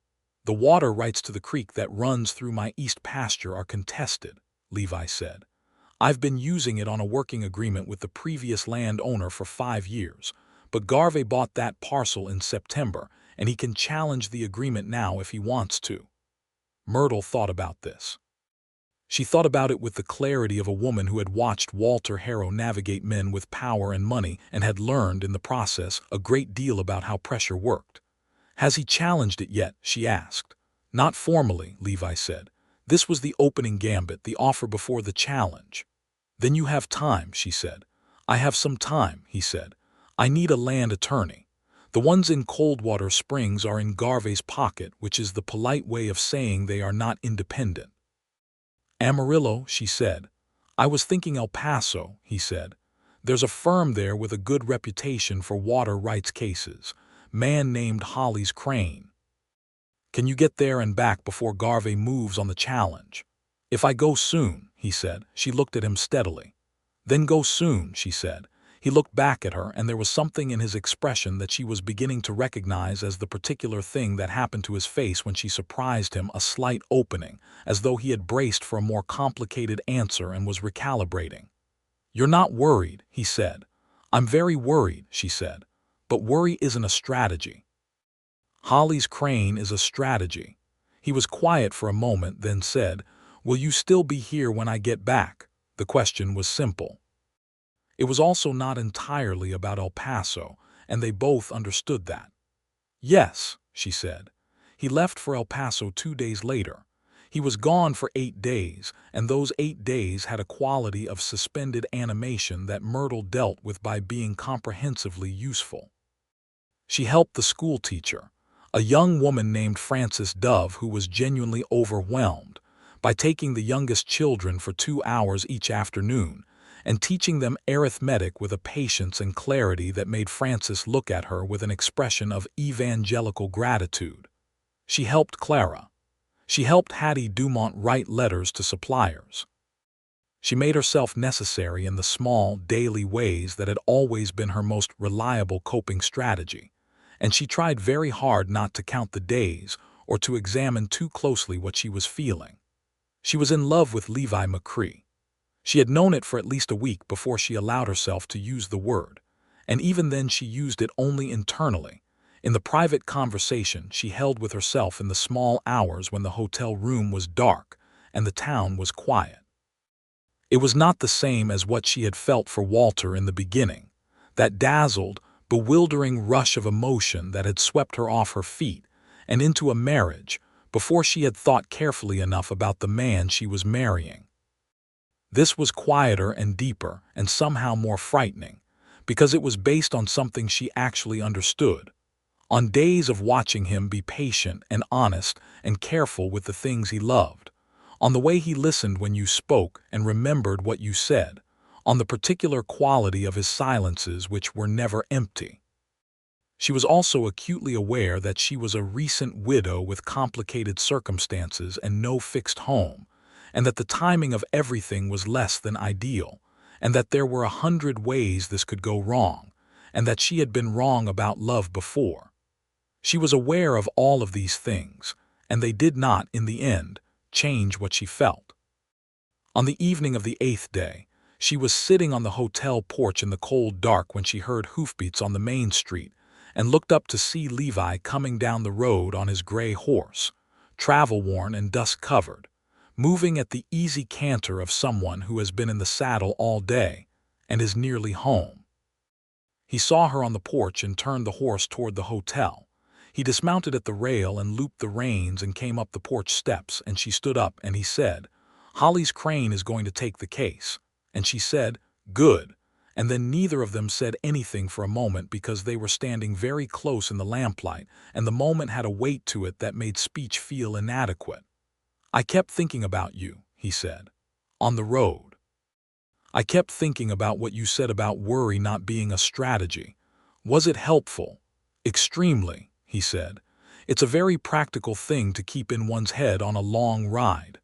"The water rights to the creek that runs through my east pasture are contested," Levi said. "I've been using it on a working agreement with the previous landowner for 5 years, but Garvey bought that parcel in September, and he can challenge the agreement now if he wants to." Myrtle thought about this. She thought about it with the clarity of a woman who had watched Walter Harrow navigate men with power and money and had learned, in the process, a great deal about how pressure worked. "Has he challenged it yet?" she asked. "Not formally," Levi said. "This was the opening gambit, the offer before the challenge." "Then you have time," she said. "I have some time," he said. "I need a land attorney. The ones in Coldwater Springs are in Garvey's pocket, which is the polite way of saying they are not independent." "Amarillo," she said. "I was thinking El Paso," he said. "There's a firm there with a good reputation for water rights cases. Man named Holly's Crane. Can you get there and back before Garvey moves on the challenge?" "If I go soon," he said. She looked at him steadily. "Then go soon," she said. He looked back at her, and there was something in his expression that she was beginning to recognize as the particular thing that happened to his face when she surprised him, a slight opening, as though he had braced for a more complicated answer and was recalibrating. "You're not worried," he said. "I'm very worried," she said. "But worry isn't a strategy." "Holly's Crane is a strategy." He was quiet for a moment, then said, "Will you still be here when I get back?" The question was simple. It was also not entirely about El Paso, and they both understood that. "Yes," she said. He left for El Paso 2 days later. He was gone for 8 days, and those 8 days had a quality of suspended animation that Myrtle dealt with by being comprehensively useful. She helped the school teacher, a young woman named Frances Dove who was genuinely overwhelmed, by taking the youngest children for 2 hours each afternoon and teaching them arithmetic with a patience and clarity that made Frances look at her with an expression of evangelical gratitude. She helped Clara. She helped Hattie Dumont write letters to suppliers. She made herself necessary in the small, daily ways that had always been her most reliable coping strategy, and she tried very hard not to count the days or to examine too closely what she was feeling. She was in love with Levi McCrae. She had known it for at least a week before she allowed herself to use the word, and even then she used it only internally, in the private conversation she held with herself in the small hours when the hotel room was dark and the town was quiet. It was not the same as what she had felt for Walter in the beginning, that dazzled, bewildering rush of emotion that had swept her off her feet and into a marriage before she had thought carefully enough about the man she was marrying. This was quieter and deeper and somehow more frightening, because it was based on something she actually understood, on days of watching him be patient and honest and careful with the things he loved, on the way he listened when you spoke and remembered what you said, on the particular quality of his silences which were never empty. She was also acutely aware that she was a recent widow with complicated circumstances and no fixed home, and that the timing of everything was less than ideal, and that there were 100 ways this could go wrong, and that she had been wrong about love before. She was aware of all of these things, and they did not, in the end, change what she felt. On the evening of the 8th day, she was sitting on the hotel porch in the cold dark when she heard hoofbeats on the main street and looked up to see Levi coming down the road on his gray horse, travel-worn and dust-covered, moving at the easy canter of someone who has been in the saddle all day and is nearly home. He saw her on the porch and turned the horse toward the hotel. He dismounted at the rail and looped the reins and came up the porch steps, and she stood up and he said, "Holly's Crane is going to take the case." And she said, "Good." And then neither of them said anything for a moment because they were standing very close in the lamplight, and the moment had a weight to it that made speech feel inadequate. "I kept thinking about you," he said, "on the road. I kept thinking about what you said about worry not being a strategy. Was it helpful?" "Extremely," he said. "It's a very practical thing to keep in one's head on a long ride."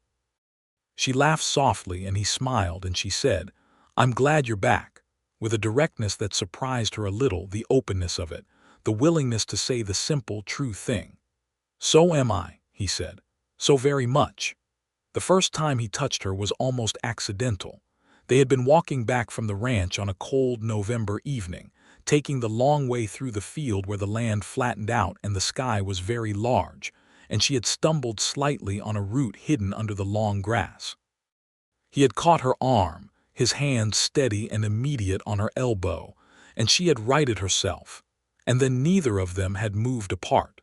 She laughed softly and he smiled, and she said, "I'm glad you're back," with a directness that surprised her a little, the openness of it, the willingness to say the simple, true thing. "So am I," he said. "So very much." The first time he touched her was almost accidental. They had been walking back from the ranch on a cold November evening, taking the long way through the field where the land flattened out and the sky was very large, and she had stumbled slightly on a root hidden under the long grass. He had caught her arm, his hand steady and immediate on her elbow, and she had righted herself, and then neither of them had moved apart.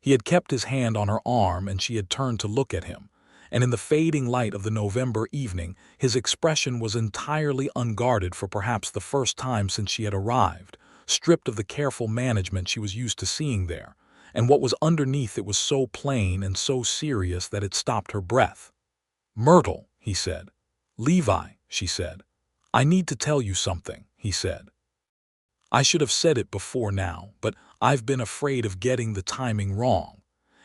He had kept his hand on her arm and she had turned to look at him, and in the fading light of the November evening his expression was entirely unguarded for perhaps the first time since she had arrived, stripped of the careful management she was used to seeing there, and what was underneath it was so plain and so serious that it stopped her breath. "Myrtle," he said, "Levi," she said. "I need to tell you something," he said. "I should have said it before now, but I've been afraid of getting the timing wrong.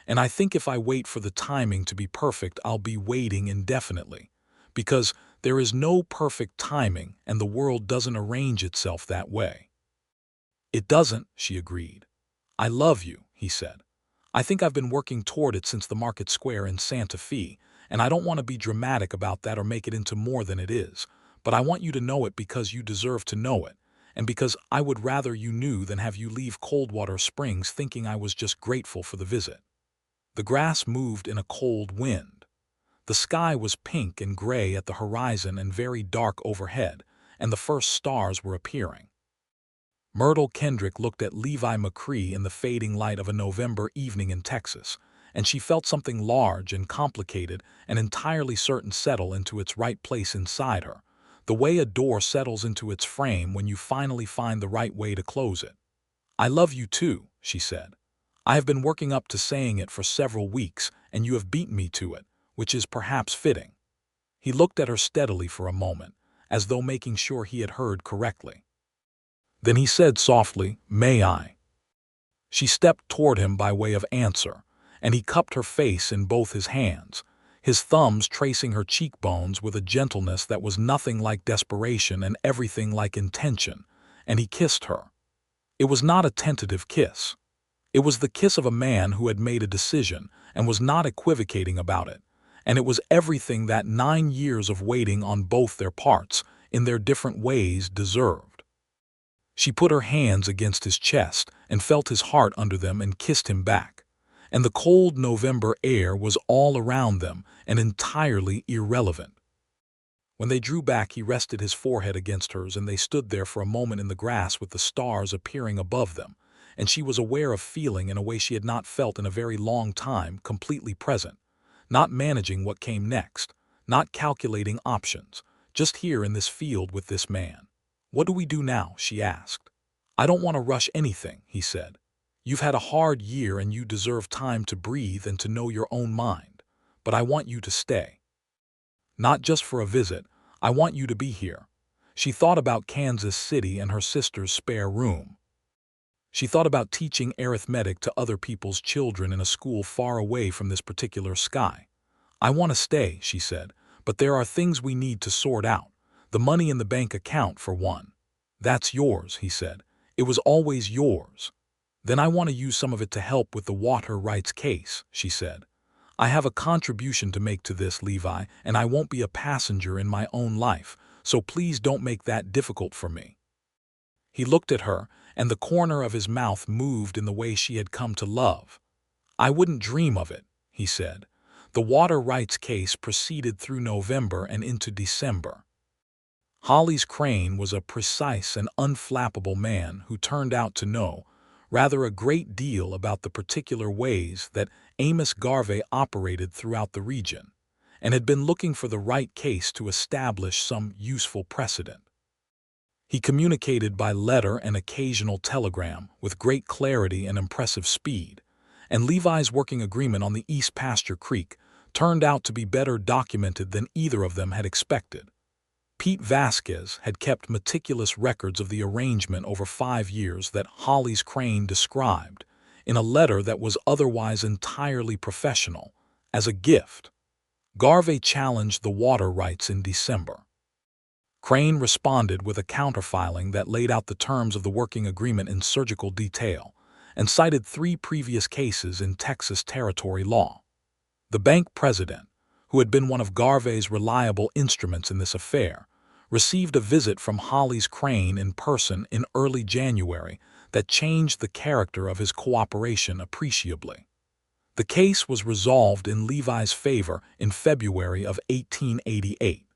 And I think if I wait for the timing to be perfect, I'll be waiting indefinitely. Because there is no perfect timing, and the world doesn't arrange itself that way." "It doesn't," she agreed. "I love you," he said. "I think I've been working toward it since the market square in Santa Fe, and I don't want to be dramatic about that or make it into more than it is, but I want you to know it because you deserve to know it, and because I would rather you knew than have you leave Coldwater Springs thinking I was just grateful for the visit." The grass moved in a cold wind. The sky was pink and gray at the horizon and very dark overhead, and the first stars were appearing. Myrtle Kendrick looked at Levi McCrae in the fading light of a November evening in Texas, and she felt something large and complicated and entirely certain settle into its right place inside her, the way a door settles into its frame when you finally find the right way to close it. "I love you too," she said. "I have been working up to saying it for several weeks, and you have beaten me to it, which is perhaps fitting." He looked at her steadily for a moment, as though making sure he had heard correctly. Then he said softly, "May I?" She stepped toward him by way of answer, and he cupped her face in both his hands, his thumbs tracing her cheekbones with a gentleness that was nothing like desperation and everything like intention, and he kissed her. It was not a tentative kiss. It was the kiss of a man who had made a decision and was not equivocating about it, and it was everything that 9 years of waiting on both their parts, in their different ways, deserved. She put her hands against his chest and felt his heart under them and kissed him back, and the cold November air was all around them and entirely irrelevant. When they drew back, he rested his forehead against hers, and they stood there for a moment in the grass with the stars appearing above them, and she was aware of feeling in a way she had not felt in a very long time, completely present, not managing what came next, not calculating options, just here in this field with this man. "What do we do now?" she asked. "I don't want to rush anything," he said. "You've had a hard year and you deserve time to breathe and to know your own mind, but I want you to stay. Not just for a visit, I want you to be here." She thought about Kansas City and her sister's spare room. She thought about teaching arithmetic to other people's children in a school far away from this particular sky. "I want to stay," she said, "but there are things we need to sort out. The money in the bank account, for one." "That's yours," he said. "It was always yours." "Then I want to use some of it to help with the water rights case," she said. "I have a contribution to make to this, Levi, and I won't be a passenger in my own life, so please don't make that difficult for me." He looked at her, and the corner of his mouth moved in the way she had come to love. "I wouldn't dream of it," he said. The water rights case proceeded through November and into December. Hollis Crane was a precise and unflappable man who turned out to know rather a great deal about the particular ways that Amos Garvey operated throughout the region, and had been looking for the right case to establish some useful precedent. He communicated by letter and occasional telegram with great clarity and impressive speed, and Levi's working agreement on the East Pasture Creek turned out to be better documented than either of them had expected. Pete Vasquez had kept meticulous records of the arrangement over 5 years that Hollis Crane described, in a letter that was otherwise entirely professional, as a gift. Garvey challenged the water rights in December. Crane responded with a counterfiling that laid out the terms of the working agreement in surgical detail, and cited 3 previous cases in Texas territory law. The bank president, who had been one of Garvey's reliable instruments in this affair, received a visit from Hollis Crane in person in early January that changed the character of his cooperation appreciably. The case was resolved in Levi's favor in February of 1888.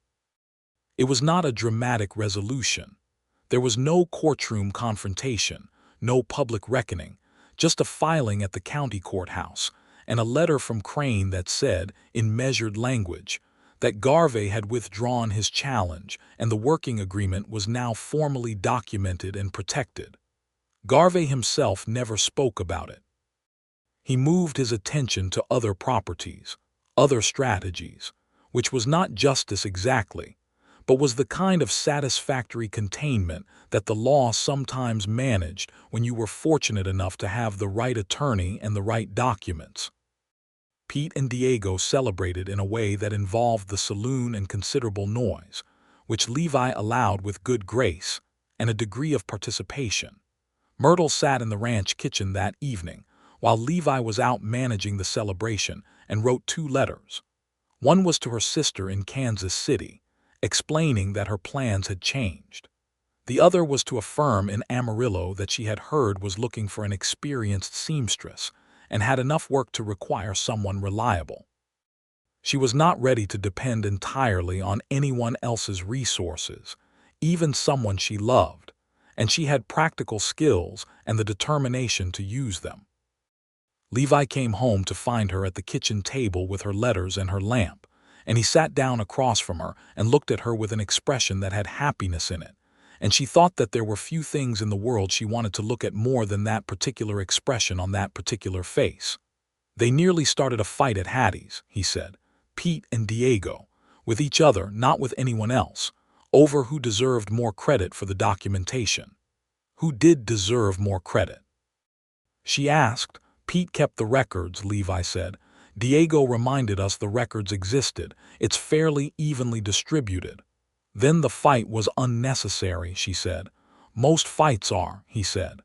It was not a dramatic resolution. There was no courtroom confrontation, no public reckoning, just a filing at the county courthouse, and a letter from Crane that said, in measured language, that Garvey had withdrawn his challenge and the working agreement was now formally documented and protected. Garvey himself never spoke about it. He moved his attention to other properties, other strategies, which was not justice exactly, but was the kind of satisfactory containment that the law sometimes managed when you were fortunate enough to have the right attorney and the right documents. Pete and Diego celebrated in a way that involved the saloon and considerable noise, which Levi allowed with good grace and a degree of participation. Myrtle sat in the ranch kitchen that evening, while Levi was out managing the celebration, and wrote 2 letters. One was to her sister in Kansas City, explaining that her plans had changed. The other was to a firm in Amarillo that she had heard was looking for an experienced seamstress and had enough work to require someone reliable. She was not ready to depend entirely on anyone else's resources, even someone she loved, and she had practical skills and the determination to use them. Levi came home to find her at the kitchen table with her letters and her lamp, and he sat down across from her and looked at her with an expression that had happiness in it, and she thought that there were few things in the world she wanted to look at more than that particular expression on that particular face. "They nearly started a fight at Hattie's," he said, "Pete and Diego, with each other, not with anyone else, over who deserved more credit for the documentation." "Who did deserve more credit?" she asked. "Pete kept the records," Levi said. "Diego reminded us the records existed. It's fairly evenly distributed." "Then the fight was unnecessary," she said. "Most fights are," he said.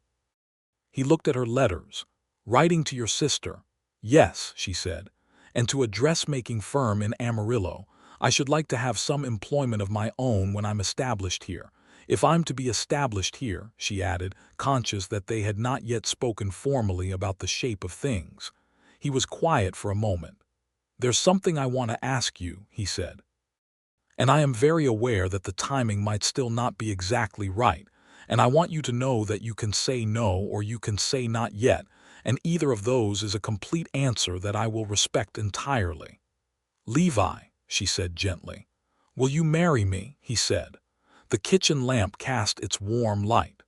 He looked at her letters. "Writing to your sister." "Yes," she said. "And to a dressmaking firm in Amarillo. I should like to have some employment of my own when I'm established here. If I'm to be established here," she added, conscious that they had not yet spoken formally about the shape of things. He was quiet for a moment. "There's something I want to ask you," he said. "And I am very aware that the timing might still not be exactly right, and I want you to know that you can say no or you can say not yet, and either of those is a complete answer that I will respect entirely." "Levi," she said gently. "Will you marry me?" he said. The kitchen lamp cast its warm light.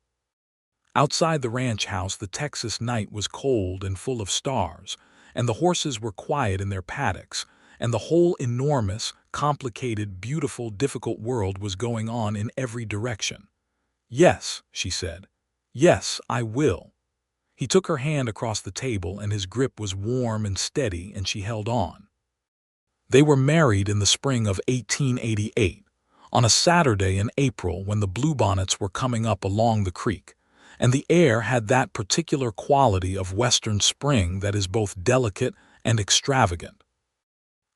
Outside the ranch house the Texas night was cold and full of stars, and the horses were quiet in their paddocks, and the whole enormous, complicated, beautiful, difficult world was going on in every direction. "Yes," she said. "Yes, I will." He took her hand across the table, and his grip was warm and steady, and she held on. They were married in the spring of 1888. On a Saturday in April when the bluebonnets were coming up along the creek, and the air had that particular quality of western spring that is both delicate and extravagant.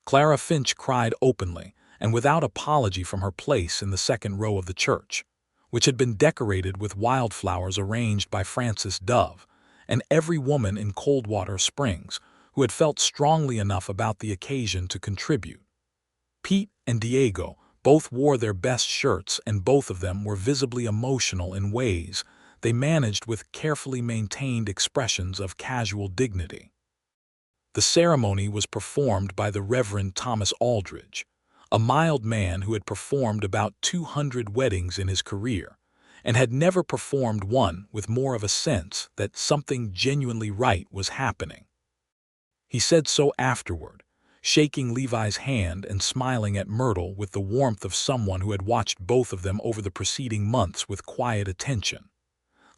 Clara Finch cried openly and without apology from her place in the second row of the church, which had been decorated with wildflowers arranged by Frances Dove, and every woman in Coldwater Springs who had felt strongly enough about the occasion to contribute. Pete and Diego both wore their best shirts, and both of them were visibly emotional in ways they managed with carefully maintained expressions of casual dignity. The ceremony was performed by the Reverend Thomas Aldridge, a mild man who had performed about 200 weddings in his career, and had never performed one with more of a sense that something genuinely right was happening. He said so afterward, shaking Levi's hand and smiling at Myrtle with the warmth of someone who had watched both of them over the preceding months with quiet attention.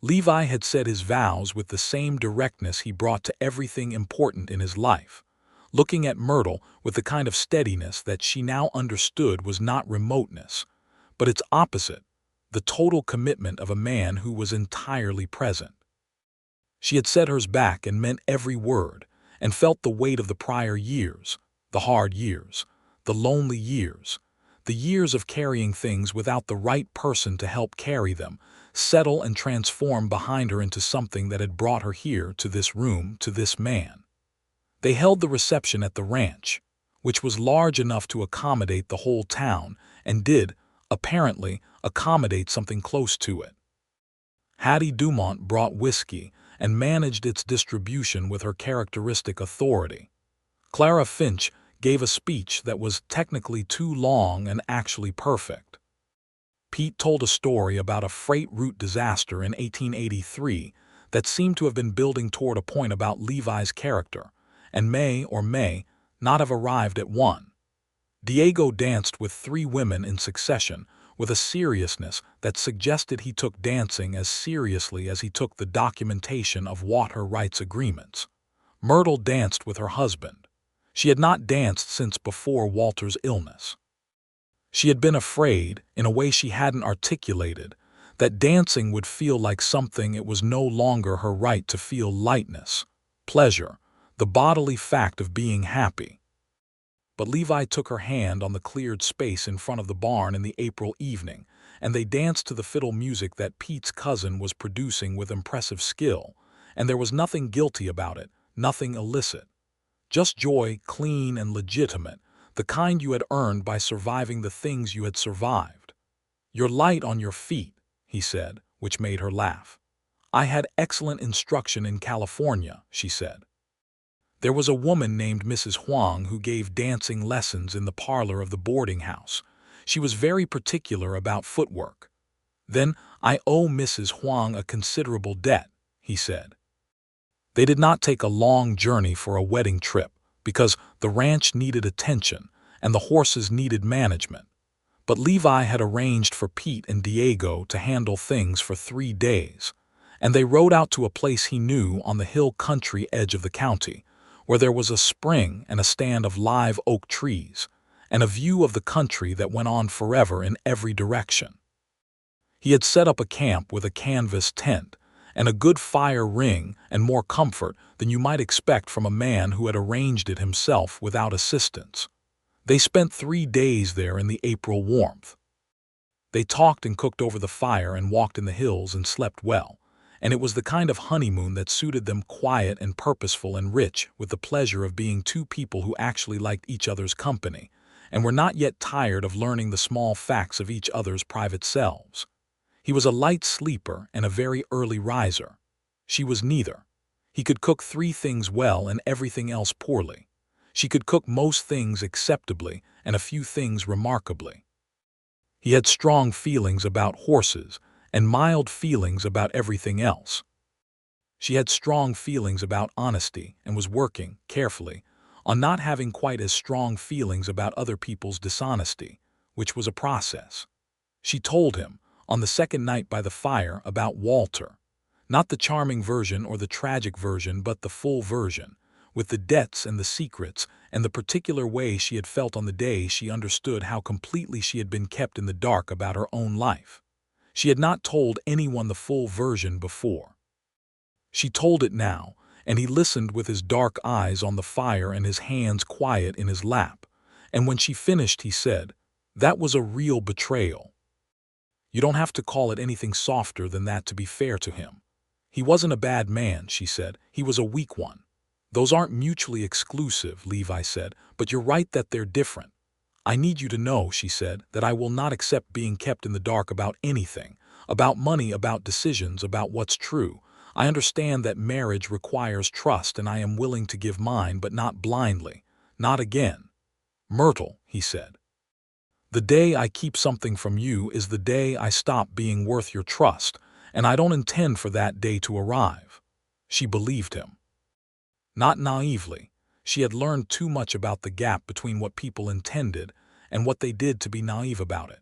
Levi had said his vows with the same directness he brought to everything important in his life, looking at Myrtle with the kind of steadiness that she now understood was not remoteness, but its opposite, the total commitment of a man who was entirely present. She had said hers back and meant every word, and felt the weight of the prior years, the hard years, the lonely years, the years of carrying things without the right person to help carry them, settle and transform behind her into something that had brought her here, to this room, to this man. They held the reception at the ranch, which was large enough to accommodate the whole town, and did, apparently, accommodate something close to it. Hattie Dumont brought whiskey and managed its distribution with her characteristic authority. Clara Finch gave a speech that was technically too long and actually perfect. Pete told a story about a freight route disaster in 1883 that seemed to have been building toward a point about Levi's character, and may or may not have arrived at one. Diego danced with 3 women in succession, with a seriousness that suggested he took dancing as seriously as he took the documentation of water rights agreements. Myrtle danced with her husband. She had not danced since before Walter's illness. She had been afraid, in a way she hadn't articulated, that dancing would feel like something it was no longer her right to feel: lightness, pleasure, the bodily fact of being happy. But Levi took her hand on the cleared space in front of the barn in the April evening, and they danced to the fiddle music that Pete's cousin was producing with impressive skill, and there was nothing guilty about it, nothing illicit. Just joy, clean and legitimate, the kind you had earned by surviving the things you had survived. "You're light on your feet," he said, which made her laugh. "I had excellent instruction in California," she said. There was a woman named Mrs. Huang who gave dancing lessons in the parlor of the boarding house. She was very particular about footwork. "Then I owe Mrs. Huang a considerable debt," he said. They did not take a long journey for a wedding trip, because the ranch needed attention and the horses needed management. But Levi had arranged for Pete and Diego to handle things for 3 days, and they rode out to a place he knew on the hill country edge of the county, where there was a spring and a stand of live oak trees, and a view of the country that went on forever in every direction. He had set up a camp with a canvas tent, and a good fire ring and more comfort than you might expect from a man who had arranged it himself without assistance. They spent 3 days there in the April warmth. They talked and cooked over the fire and walked in the hills and slept well, and it was the kind of honeymoon that suited them, quiet and purposeful and rich with the pleasure of being 2 people who actually liked each other's company, and were not yet tired of learning the small facts of each other's private selves. He was a light sleeper and a very early riser. She was neither. He could cook 3 things well and everything else poorly. She could cook most things acceptably and a few things remarkably. He had strong feelings about horses and mild feelings about everything else. She had strong feelings about honesty and was working, carefully, on not having quite as strong feelings about other people's dishonesty, which was a process. She told him, on the second night by the fire, about Walter. Not the charming version or the tragic version, but the full version, with the debts and the secrets and the particular way she had felt on the day she understood how completely she had been kept in the dark about her own life. She had not told anyone the full version before. She told it now, and he listened with his dark eyes on the fire and his hands quiet in his lap, and when she finished he said, "That was a real betrayal. You don't have to call it anything softer than that to be fair to him. He wasn't a bad man," she said. "He was a weak one." "Those aren't mutually exclusive," Levi said, "but you're right that they're different. I need you to know," she said, "that I will not accept being kept in the dark about anything, about money, about decisions, about what's true. I understand that marriage requires trust and I am willing to give mine, but not blindly. Not again." "Myrtle," he said, "the day I keep something from you is the day I stop being worth your trust, and I don't intend for that day to arrive." She believed him. Not naively. She had learned too much about the gap between what people intended and what they did to be naive about it.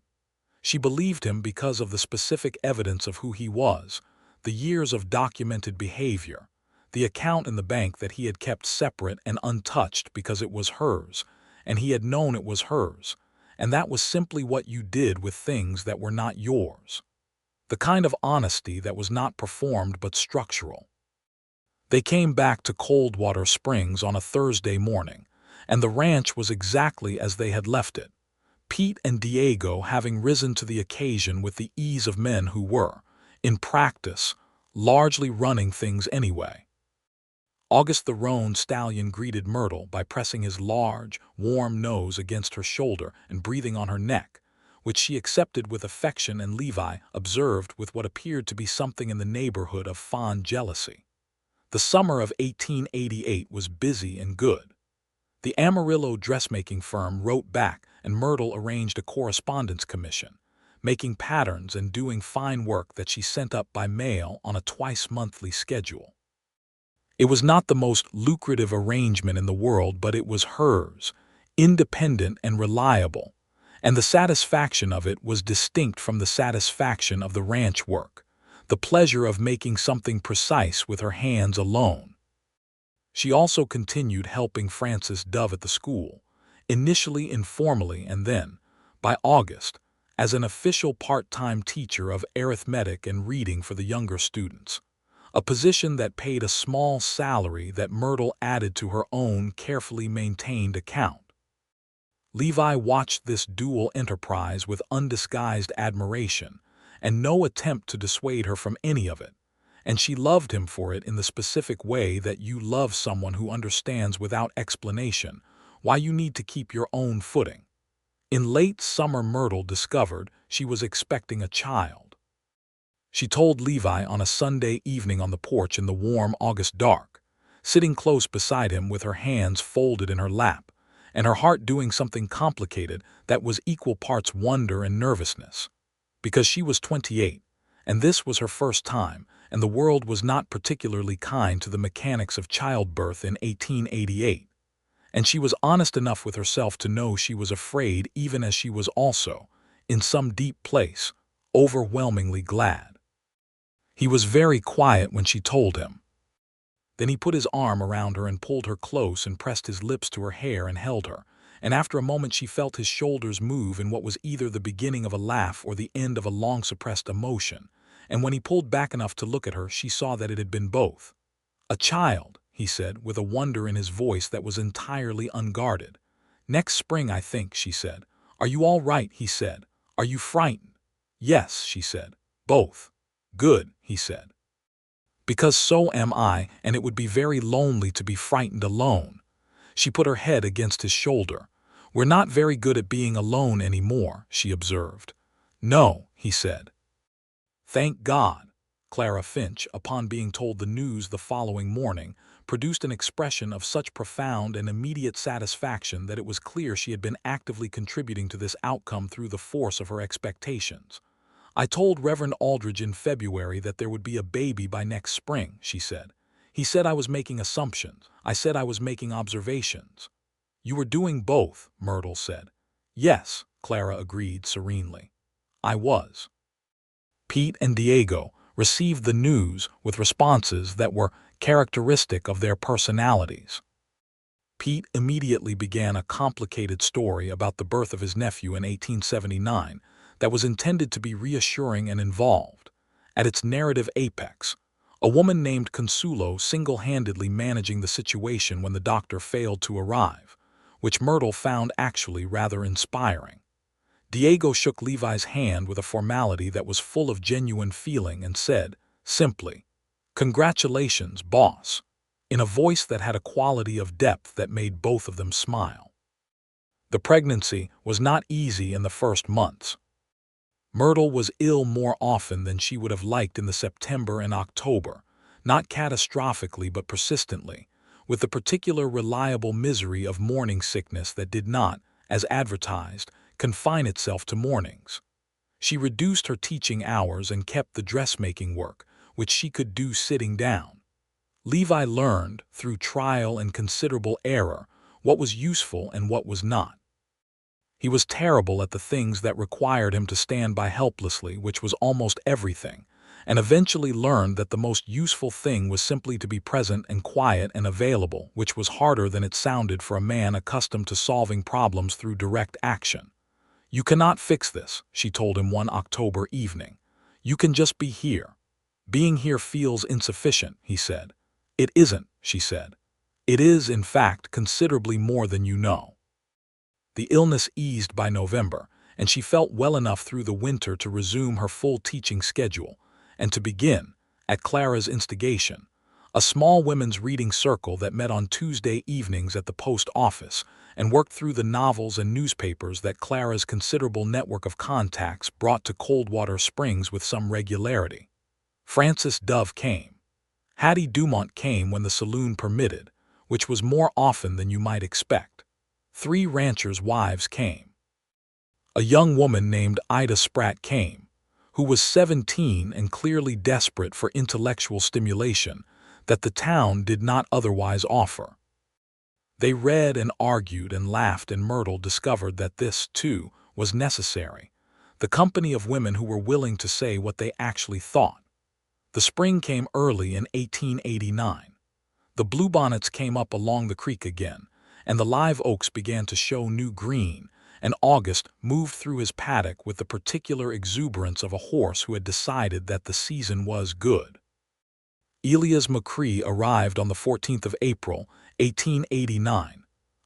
She believed him because of the specific evidence of who he was, the years of documented behavior, the account in the bank that he had kept separate and untouched because it was hers, and he had known it was hers, and that was simply what you did with things that were not yours. The kind of honesty that was not performed but structural. They came back to Coldwater Springs on a Thursday morning, and the ranch was exactly as they had left it, Pete and Diego having risen to the occasion with the ease of men who were, in practice, largely running things anyway. August the roan stallion greeted Myrtle by pressing his large, warm nose against her shoulder and breathing on her neck, which she accepted with affection, and Levi observed with what appeared to be something in the neighborhood of fond jealousy. The summer of 1888 was busy and good. The Amarillo dressmaking firm wrote back, and Myrtle arranged a correspondence commission, making patterns and doing fine work that she sent up by mail on a twice-monthly schedule. It was not the most lucrative arrangement in the world, but it was hers, independent and reliable, and the satisfaction of it was distinct from the satisfaction of the ranch work, the pleasure of making something precise with her hands alone. She also continued helping Frances Dove at the school, initially informally and then, by August, as an official part-time teacher of arithmetic and reading for the younger students, a position that paid a small salary that Myrtle added to her own carefully maintained account. Levi watched this dual enterprise with undisguised admiration and no attempt to dissuade her from any of it, and she loved him for it in the specific way that you love someone who understands without explanation why you need to keep your own footing. In late summer, Myrtle discovered she was expecting a child. She told Levi on a Sunday evening on the porch in the warm August dark, sitting close beside him with her hands folded in her lap, and her heart doing something complicated that was equal parts wonder and nervousness. Because she was 28, and this was her first time, and the world was not particularly kind to the mechanics of childbirth in 1888. And she was honest enough with herself to know she was afraid, even as she was also, in some deep place, overwhelmingly glad. He was very quiet when she told him. Then he put his arm around her and pulled her close and pressed his lips to her hair and held her, and after a moment she felt his shoulders move in what was either the beginning of a laugh or the end of a long-suppressed emotion, and when he pulled back enough to look at her, she saw that it had been both. "A child," he said, with a wonder in his voice that was entirely unguarded. "Next spring, I think," she said. "Are you all right?" he said. "Are you frightened?" "Yes," she said. "Both." "Good," he said. "Because so am I, and it would be very lonely to be frightened alone." She put her head against his shoulder. "We're not very good at being alone anymore," she observed. "No," he said. "Thank God." Clara Finch, upon being told the news the following morning, produced an expression of such profound and immediate satisfaction that it was clear she had been actively contributing to this outcome through the force of her expectations. "I told Reverend Aldridge in February that there would be a baby by next spring," she said. "He said I was making assumptions. I said I was making observations." "You were doing both," Myrtle said. "Yes," Clara agreed serenely. "I was." Pete and Diego received the news with responses that were characteristic of their personalities. Pete immediately began a complicated story about the birth of his nephew in 1879 that was intended to be reassuring and involved. At its narrative apex, a woman named Consuelo single-handedly managing the situation when the doctor failed to arrive, which Myrtle found actually rather inspiring. Diego shook Levi's hand with a formality that was full of genuine feeling and said, simply, "Congratulations, boss," in a voice that had a quality of depth that made both of them smile. The pregnancy was not easy in the first months. Myrtle was ill more often than she would have liked in the September and October, not catastrophically but persistently, with the particular reliable misery of morning sickness that did not, as advertised, confine itself to mornings. She reduced her teaching hours and kept the dressmaking work, which she could do sitting down. Levi learned, through trial and considerable error, what was useful and what was not. He was terrible at the things that required him to stand by helplessly, which was almost everything, and eventually learned that the most useful thing was simply to be present and quiet and available, which was harder than it sounded for a man accustomed to solving problems through direct action. "You cannot fix this," she told him one October evening. "You can just be here." "Being here feels insufficient," he said. "It isn't," she said. "It is, in fact, considerably more than you know." The illness eased by November, and she felt well enough through the winter to resume her full teaching schedule, and to begin, at Clara's instigation, a small women's reading circle that met on Tuesday evenings at the post office and worked through the novels and newspapers that Clara's considerable network of contacts brought to Coldwater Springs with some regularity. Frances Dove came. Hattie Dumont came when the saloon permitted, which was more often than you might expect. 3 ranchers' wives came. A young woman named Ida Spratt came, who was 17 and clearly desperate for intellectual stimulation that the town did not otherwise offer. They read and argued and laughed, and Myrtle discovered that this, too, was necessary. The company of women who were willing to say what they actually thought. The spring came early in 1889. The bluebonnets came up along the creek again, and the live oaks began to show new green, and August moved through his paddock with the particular exuberance of a horse who had decided that the season was good. Levi McCrae arrived on the 14th of April, 1889,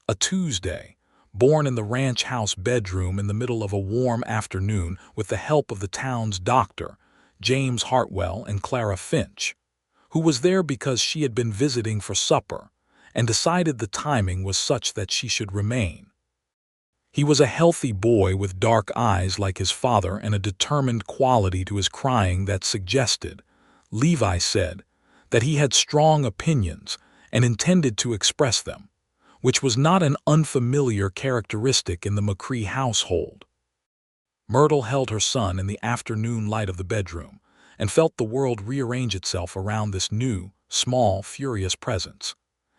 a Tuesday, born in the ranch house bedroom in the middle of a warm afternoon with the help of the town's doctor, James Hartwell, and Clara Finch, who was there because she had been visiting for supper and decided the timing was such that she should remain. He was a healthy boy with dark eyes like his father and a determined quality to his crying that suggested, Levi said, that he had strong opinions and intended to express them, which was not an unfamiliar characteristic in the McCrae household. Myrtle held her son in the afternoon light of the bedroom and felt the world rearrange itself around this new, small, furious presence.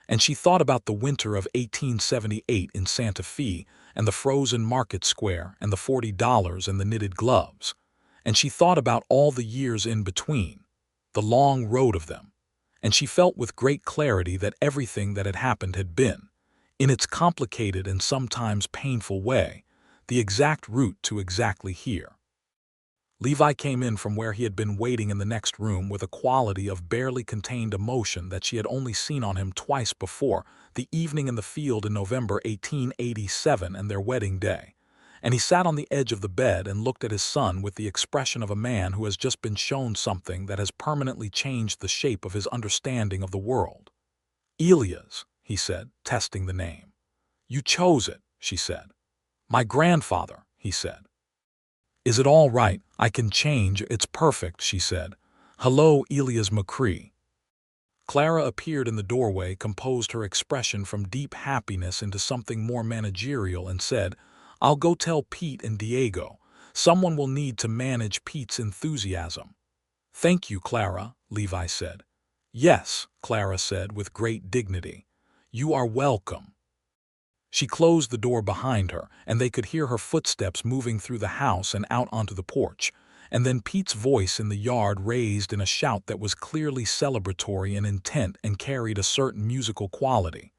And she thought about the winter of 1878 in Santa Fe and the frozen market square and the $40 and the knitted gloves. And she thought about all the years in between, the long road of them. And she felt with great clarity that everything that had been, in its complicated and sometimes painful way, the exact route to exactly here. Levi came in from where he had been waiting in the next room with a quality of barely contained emotion that she had only seen on him twice before, the evening in the field in November 1887 and their wedding day. And he sat on the edge of the bed and looked at his son with the expression of a man who has just been shown something that has permanently changed the shape of his understanding of the world. Elias, he said, testing the name. You chose it, she said. My grandfather, he said. Is it all right? I can change. It's perfect, she said. Hello, Levi McCrae. Clara appeared in the doorway, composed her expression from deep happiness into something more managerial, and said, I'll go tell Pete and Diego. Someone will need to manage Pete's enthusiasm. Thank you, Clara, Levi said. Yes, Clara said with great dignity. You are welcome. She closed the door behind her, and they could hear her footsteps moving through the house and out onto the porch, and then Pete's voice in the yard raised in a shout that was clearly celebratory in intent and carried a certain musical quality.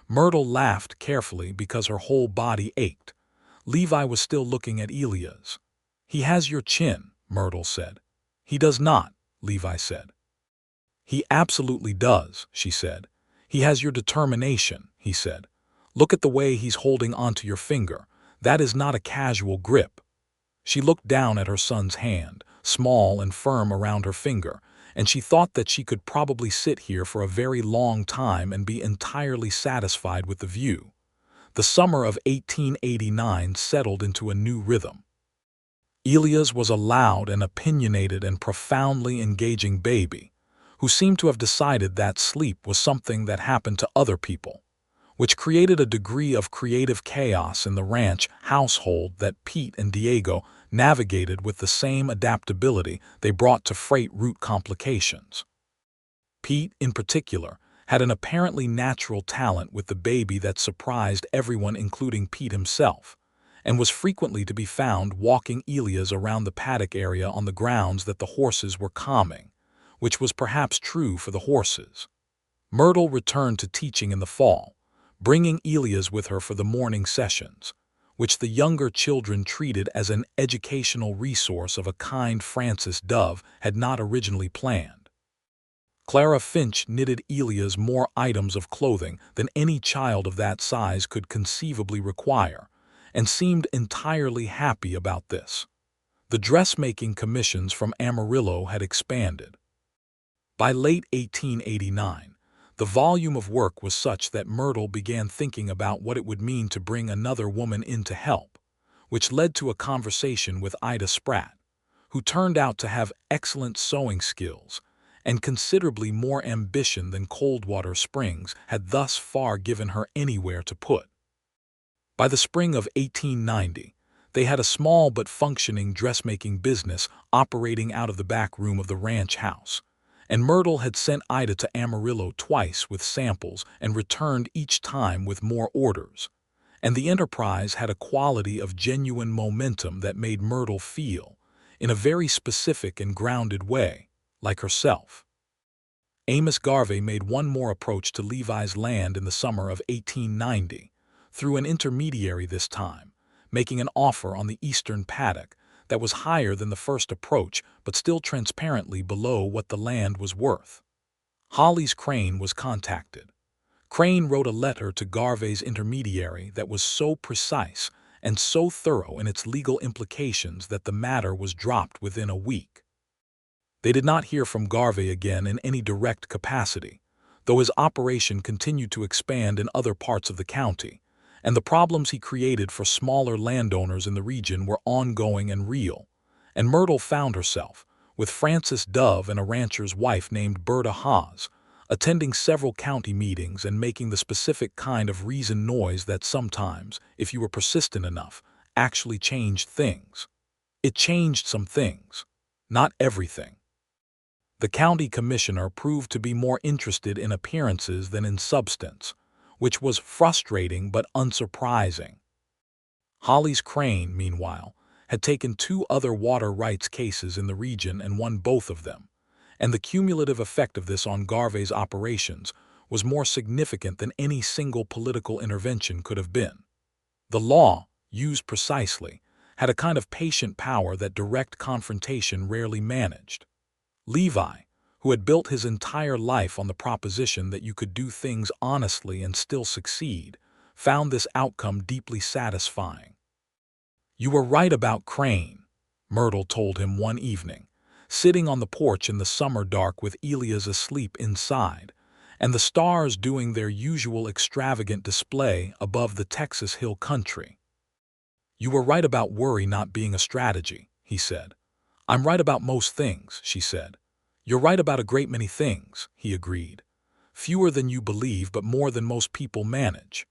Myrtle laughed carefully because her whole body ached. Levi was still looking at Elias. He has your chin, Myrtle said. He does not, Levi said. He absolutely does, she said. He has your determination, he said. Look at the way he's holding onto your finger. That is not a casual grip. She looked down at her son's hand, small and firm around her finger, and she thought that she could probably sit here for a very long time and be entirely satisfied with the view. The summer of 1889 settled into a new rhythm. Elias was a loud and opinionated and profoundly engaging baby, who seemed to have decided that sleep was something that happened to other people, which created a degree of creative chaos in the ranch household that Pete and Diego navigated with the same adaptability they brought to freight route complications. Pete, in particular, had an apparently natural talent with the baby that surprised everyone, including Pete himself, and was frequently to be found walking Elias around the paddock area on the grounds that the horses were calming, which was perhaps true for the horses. Myrtle returned to teaching in the fall, bringing Elias with her for the morning sessions, which the younger children treated as an educational resource of a kind Francis Dove had not originally planned. Clara Finch knitted Elias more items of clothing than any child of that size could conceivably require, and seemed entirely happy about this. The dressmaking commissions from Amarillo had expanded. By late 1889, the volume of work was such that Myrtle began thinking about what it would mean to bring another woman in to help, which led to a conversation with Ida Spratt, who turned out to have excellent sewing skills and considerably more ambition than Coldwater Springs had thus far given her anywhere to put. By the spring of 1890, they had a small but functioning dressmaking business operating out of the back room of the ranch house, and Myrtle had sent Ida to Amarillo twice with samples and returned each time with more orders. And the enterprise had a quality of genuine momentum that made Myrtle feel, in a very specific and grounded way, like herself. Amos Garvey made one more approach to Levi's land in the summer of 1890, through an intermediary this time, making an offer on the eastern paddock that was higher than the first approach but still transparently below what the land was worth. Hollis Crane was contacted. Crane wrote a letter to Garvey's intermediary that was so precise and so thorough in its legal implications that the matter was dropped within a week. They did not hear from Garvey again in any direct capacity, though his operation continued to expand in other parts of the county, and the problems he created for smaller landowners in the region were ongoing and real. And Myrtle found herself, with Francis Dove and a rancher's wife named Berta Haas, attending several county meetings and making the specific kind of reasoned noise that sometimes, if you were persistent enough, actually changed things. It changed some things, not everything. The county commissioner proved to be more interested in appearances than in substance, which was frustrating but unsurprising. Hollis Crane, meanwhile, had taken 2 other water rights cases in the region and won both of them, and the cumulative effect of this on Garvey's operations was more significant than any single political intervention could have been. The law, used precisely, had a kind of patient power that direct confrontation rarely managed. Levi, who had built his entire life on the proposition that you could do things honestly and still succeed, found this outcome deeply satisfying. "You were right about Crane," Myrtle told him one evening, sitting on the porch in the summer dark with Elias asleep inside, and the stars doing their usual extravagant display above the Texas hill country. "You were right about worry not being a strategy," he said. "I'm right about most things," she said. "You're right about a great many things," he agreed. "Fewer than you believe, but more than most people manage."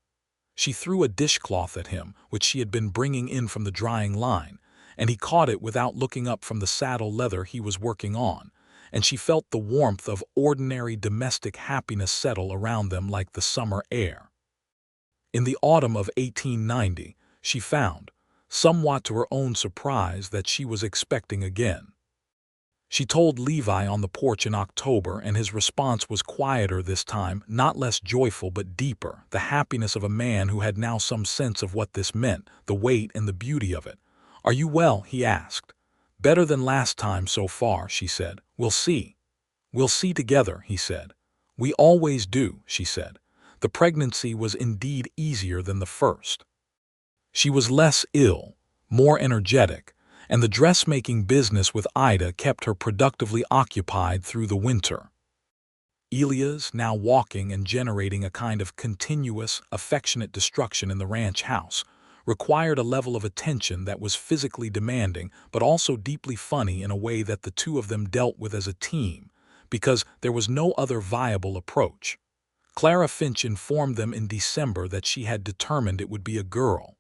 She threw a dishcloth at him, which she had been bringing in from the drying line, and he caught it without looking up from the saddle leather he was working on, and she felt the warmth of ordinary domestic happiness settle around them like the summer air. In the autumn of 1890, she found, somewhat to her own surprise, that she was expecting again. She told Levi on the porch in October, and his response was quieter this time, not less joyful but deeper, the happiness of a man who had now some sense of what this meant, the weight and the beauty of it. "Are you well?" he asked. "Better than last time so far," she said. "We'll see." "We'll see together," he said. "We always do," she said. The pregnancy was indeed easier than the first. She was less ill, more energetic, and the dressmaking business with Ida kept her productively occupied through the winter. Elias, now walking and generating a kind of continuous, affectionate destruction in the ranch house, required a level of attention that was physically demanding but also deeply funny in a way that the two of them dealt with as a team, because there was no other viable approach. Clara Finch informed them in December that she had determined it would be a girl.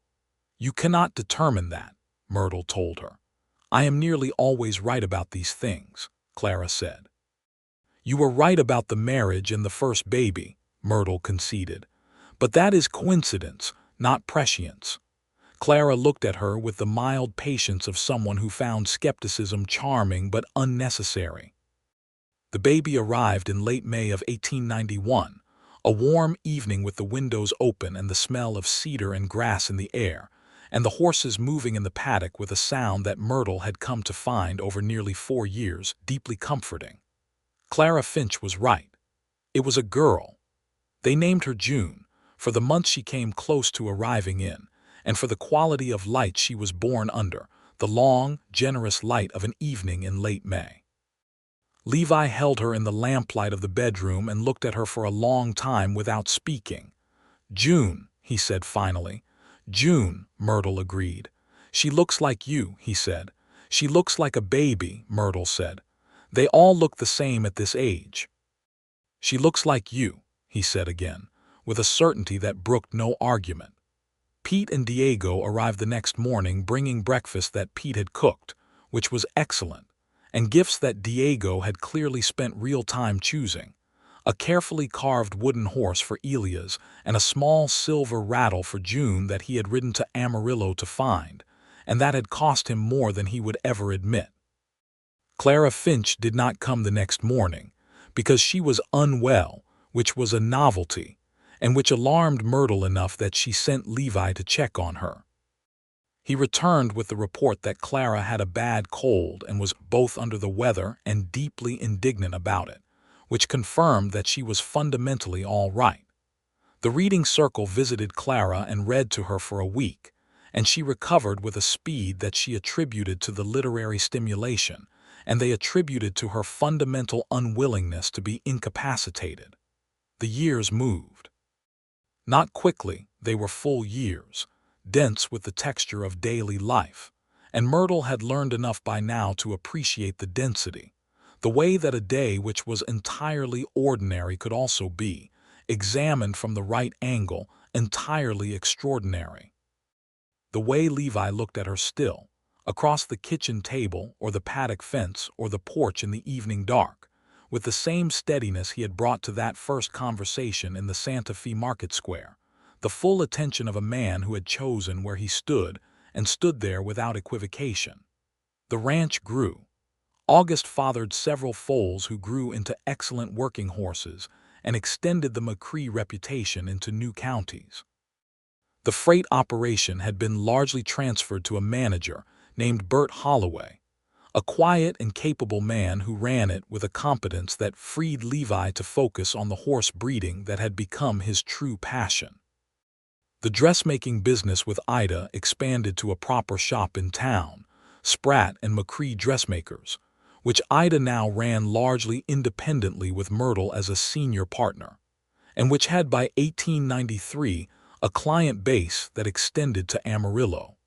"You cannot determine that," Myrtle told her. "I am nearly always right about these things," Clara said. "You were right about the marriage and the first baby," Myrtle conceded. "But that is coincidence, not prescience." Clara looked at her with the mild patience of someone who found skepticism charming but unnecessary. The baby arrived in late May of 1891, a warm evening with the windows open and the smell of cedar and grass in the air, and the horses moving in the paddock with a sound that Myrtle had come to find over nearly 4 years deeply comforting. Clara Finch was right. It was a girl. They named her June, for the month she came close to arriving in, and for the quality of light she was born under, the long, generous light of an evening in late May. Levi held her in the lamplight of the bedroom and looked at her for a long time without speaking. "June," he said finally. "June," Myrtle agreed. "She looks like you," he said. "She looks like a baby," Myrtle said. "They all look the same at this age." "She looks like you," he said again, with a certainty that brooked no argument. Pete and Diego arrived the next morning bringing breakfast that Pete had cooked, which was excellent, and gifts that Diego had clearly spent real time choosing. A carefully carved wooden horse for Elias and a small silver rattle for June that he had ridden to Amarillo to find, and that had cost him more than he would ever admit. Clara Finch did not come the next morning, because she was unwell, which was a novelty, and which alarmed Myrtle enough that she sent Levi to check on her. He returned with the report that Clara had a bad cold and was both under the weather and deeply indignant about it, which confirmed that she was fundamentally all right. The reading circle visited Clara and read to her for a week, and she recovered with a speed that she attributed to the literary stimulation, and they attributed to her fundamental unwillingness to be incapacitated. The years moved. Not quickly, they were full years, dense with the texture of daily life, and Myrtle had learned enough by now to appreciate the density, the way that a day which was entirely ordinary could also be, examined from the right angle, entirely extraordinary. The way Levi looked at her still, across the kitchen table or the paddock fence or the porch in the evening dark, with the same steadiness he had brought to that first conversation in the Santa Fe Market Square, the full attention of a man who had chosen where he stood and stood there without equivocation. The ranch grew. August fathered several foals who grew into excellent working horses and extended the McCrae reputation into new counties. The freight operation had been largely transferred to a manager named Bert Holloway, a quiet and capable man who ran it with a competence that freed Levi to focus on the horse breeding that had become his true passion. The dressmaking business with Ida expanded to a proper shop in town, Spratt and McCrae Dressmakers, which Ida now ran largely independently with Myrtle as a senior partner, and which had by 1893 a client base that extended to Amarillo.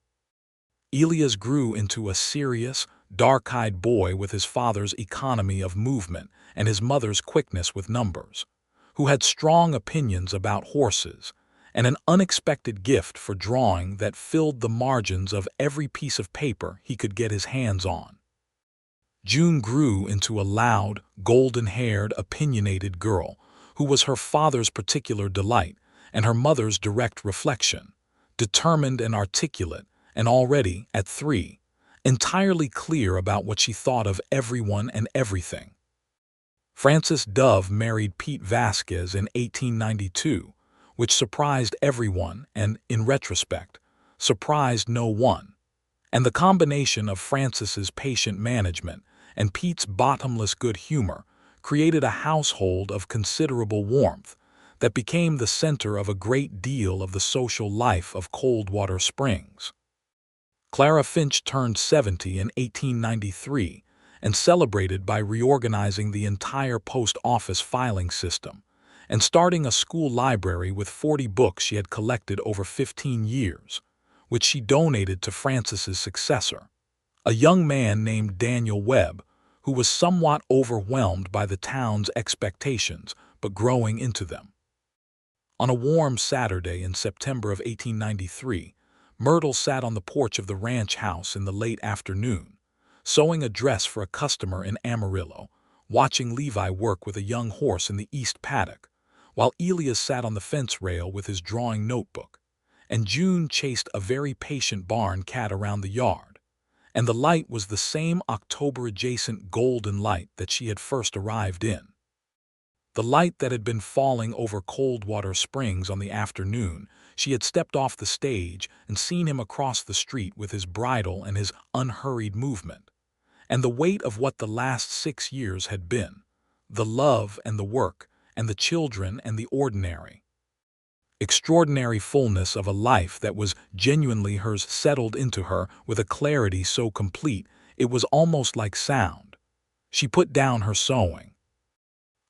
Elias grew into a serious, dark-eyed boy with his father's economy of movement and his mother's quickness with numbers, who had strong opinions about horses and an unexpected gift for drawing that filled the margins of every piece of paper he could get his hands on. June grew into a loud, golden-haired, opinionated girl who was her father's particular delight and her mother's direct reflection, determined and articulate, and already, at 3, entirely clear about what she thought of everyone and everything. Frances Dove married Pete Vasquez in 1892, which surprised everyone and, in retrospect, surprised no one. And the combination of Frances's patient management and Pete's bottomless good humor created a household of considerable warmth that became the center of a great deal of the social life of Coldwater Springs. Clara Finch turned 70 in 1893 and celebrated by reorganizing the entire post office filing system and starting a school library with 40 books she had collected over 15 years, which she donated to Frances's successor, a young man named Daniel Webb, who was somewhat overwhelmed by the town's expectations but growing into them. On a warm Saturday in September of 1893, Myrtle sat on the porch of the ranch house in the late afternoon, sewing a dress for a customer in Amarillo, watching Levi work with a young horse in the east paddock, while Elias sat on the fence rail with his drawing notebook, and June chased a very patient barn cat around the yard, and the light was the same October-adjacent golden light that she had first arrived in. The light that had been falling over Coldwater Springs on the afternoon she had stepped off the stage and seen him across the street with his bridle and his unhurried movement, and the weight of what the last 6 years had been, the love and the work and the children and the ordinary. Extraordinary fullness of a life that was genuinely hers settled into her with a clarity so complete it was almost like sound. She put down her sewing.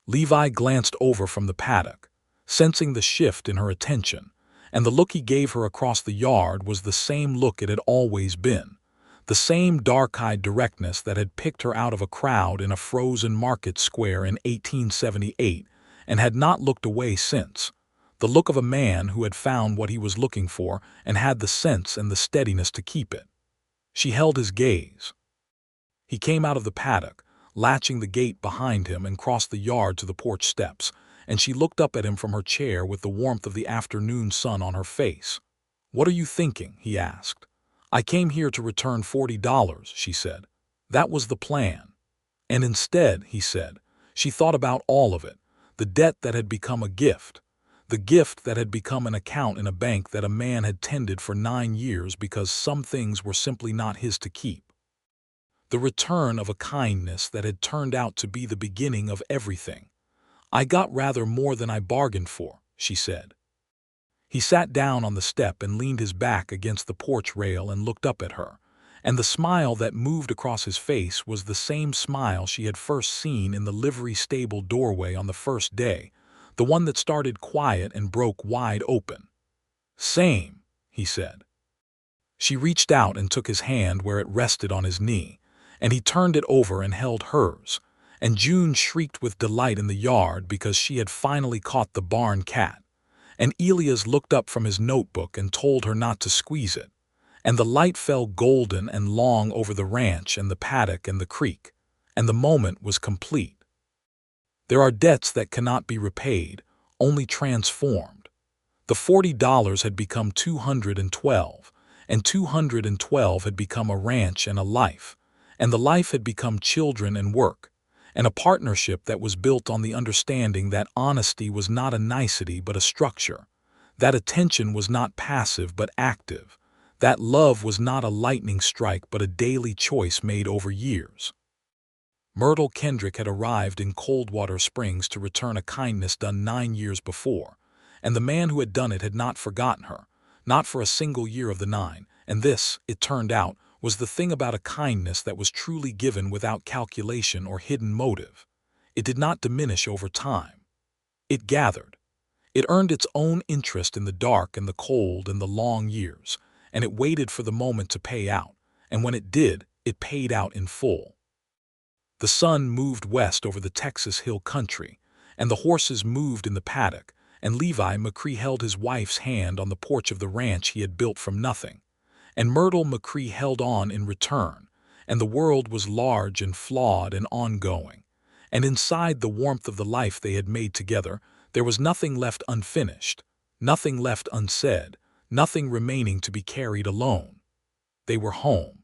Levi glanced over from the paddock, sensing the shift in her attention, and the look he gave her across the yard was the same look it had always been, the same dark-eyed directness that had picked her out of a crowd in a frozen market square in 1878 and had not looked away since, the look of a man who had found what he was looking for and had the sense and the steadiness to keep it. She held his gaze. He came out of the paddock, latching the gate behind him, and crossed the yard to the porch steps, and she looked up at him from her chair with the warmth of the afternoon sun on her face. "What are you thinking?" he asked. "I came here to return $40, she said. "That was the plan." And instead, he said, she thought about all of it, the debt that had become a gift, the gift that had become an account in a bank that a man had tended for 9 years because some things were simply not his to keep. The return of a kindness that had turned out to be the beginning of everything. "I got rather more than I bargained for," she said. He sat down on the step and leaned his back against the porch rail and looked up at her, and the smile that moved across his face was the same smile she had first seen in the livery stable doorway on the first day, the one that started quiet and broke wide open. "Same," he said. She reached out and took his hand where it rested on his knee, and he turned it over and held hers, and June shrieked with delight in the yard because she had finally caught the barn cat, and Elias looked up from his notebook and told her not to squeeze it, and the light fell golden and long over the ranch and the paddock and the creek, and the moment was complete. There are debts that cannot be repaid, only transformed. The $40 had become 212, and 212 had become a ranch and a life, and the life had become children and work, and a partnership that was built on the understanding that honesty was not a nicety but a structure, that attention was not passive but active, that love was not a lightning strike but a daily choice made over years. Myrtle Kendrick had arrived in Coldwater Springs to return a kindness done 9 years before, and the man who had done it had not forgotten her, not for a single year of the 9, and this, it turned out, was the thing about a kindness that was truly given without calculation or hidden motive. It did not diminish over time. It gathered. It earned its own interest in the dark and the cold and the long years, and it waited for the moment to pay out, and when it did, it paid out in full. The sun moved west over the Texas hill country, and the horses moved in the paddock, and Levi McCrae held his wife's hand on the porch of the ranch he had built from nothing, and Myrtle McCrae held on in return, and the world was large and flawed and ongoing, and inside the warmth of the life they had made together, there was nothing left unfinished, nothing left unsaid, nothing remaining to be carried alone. They were home.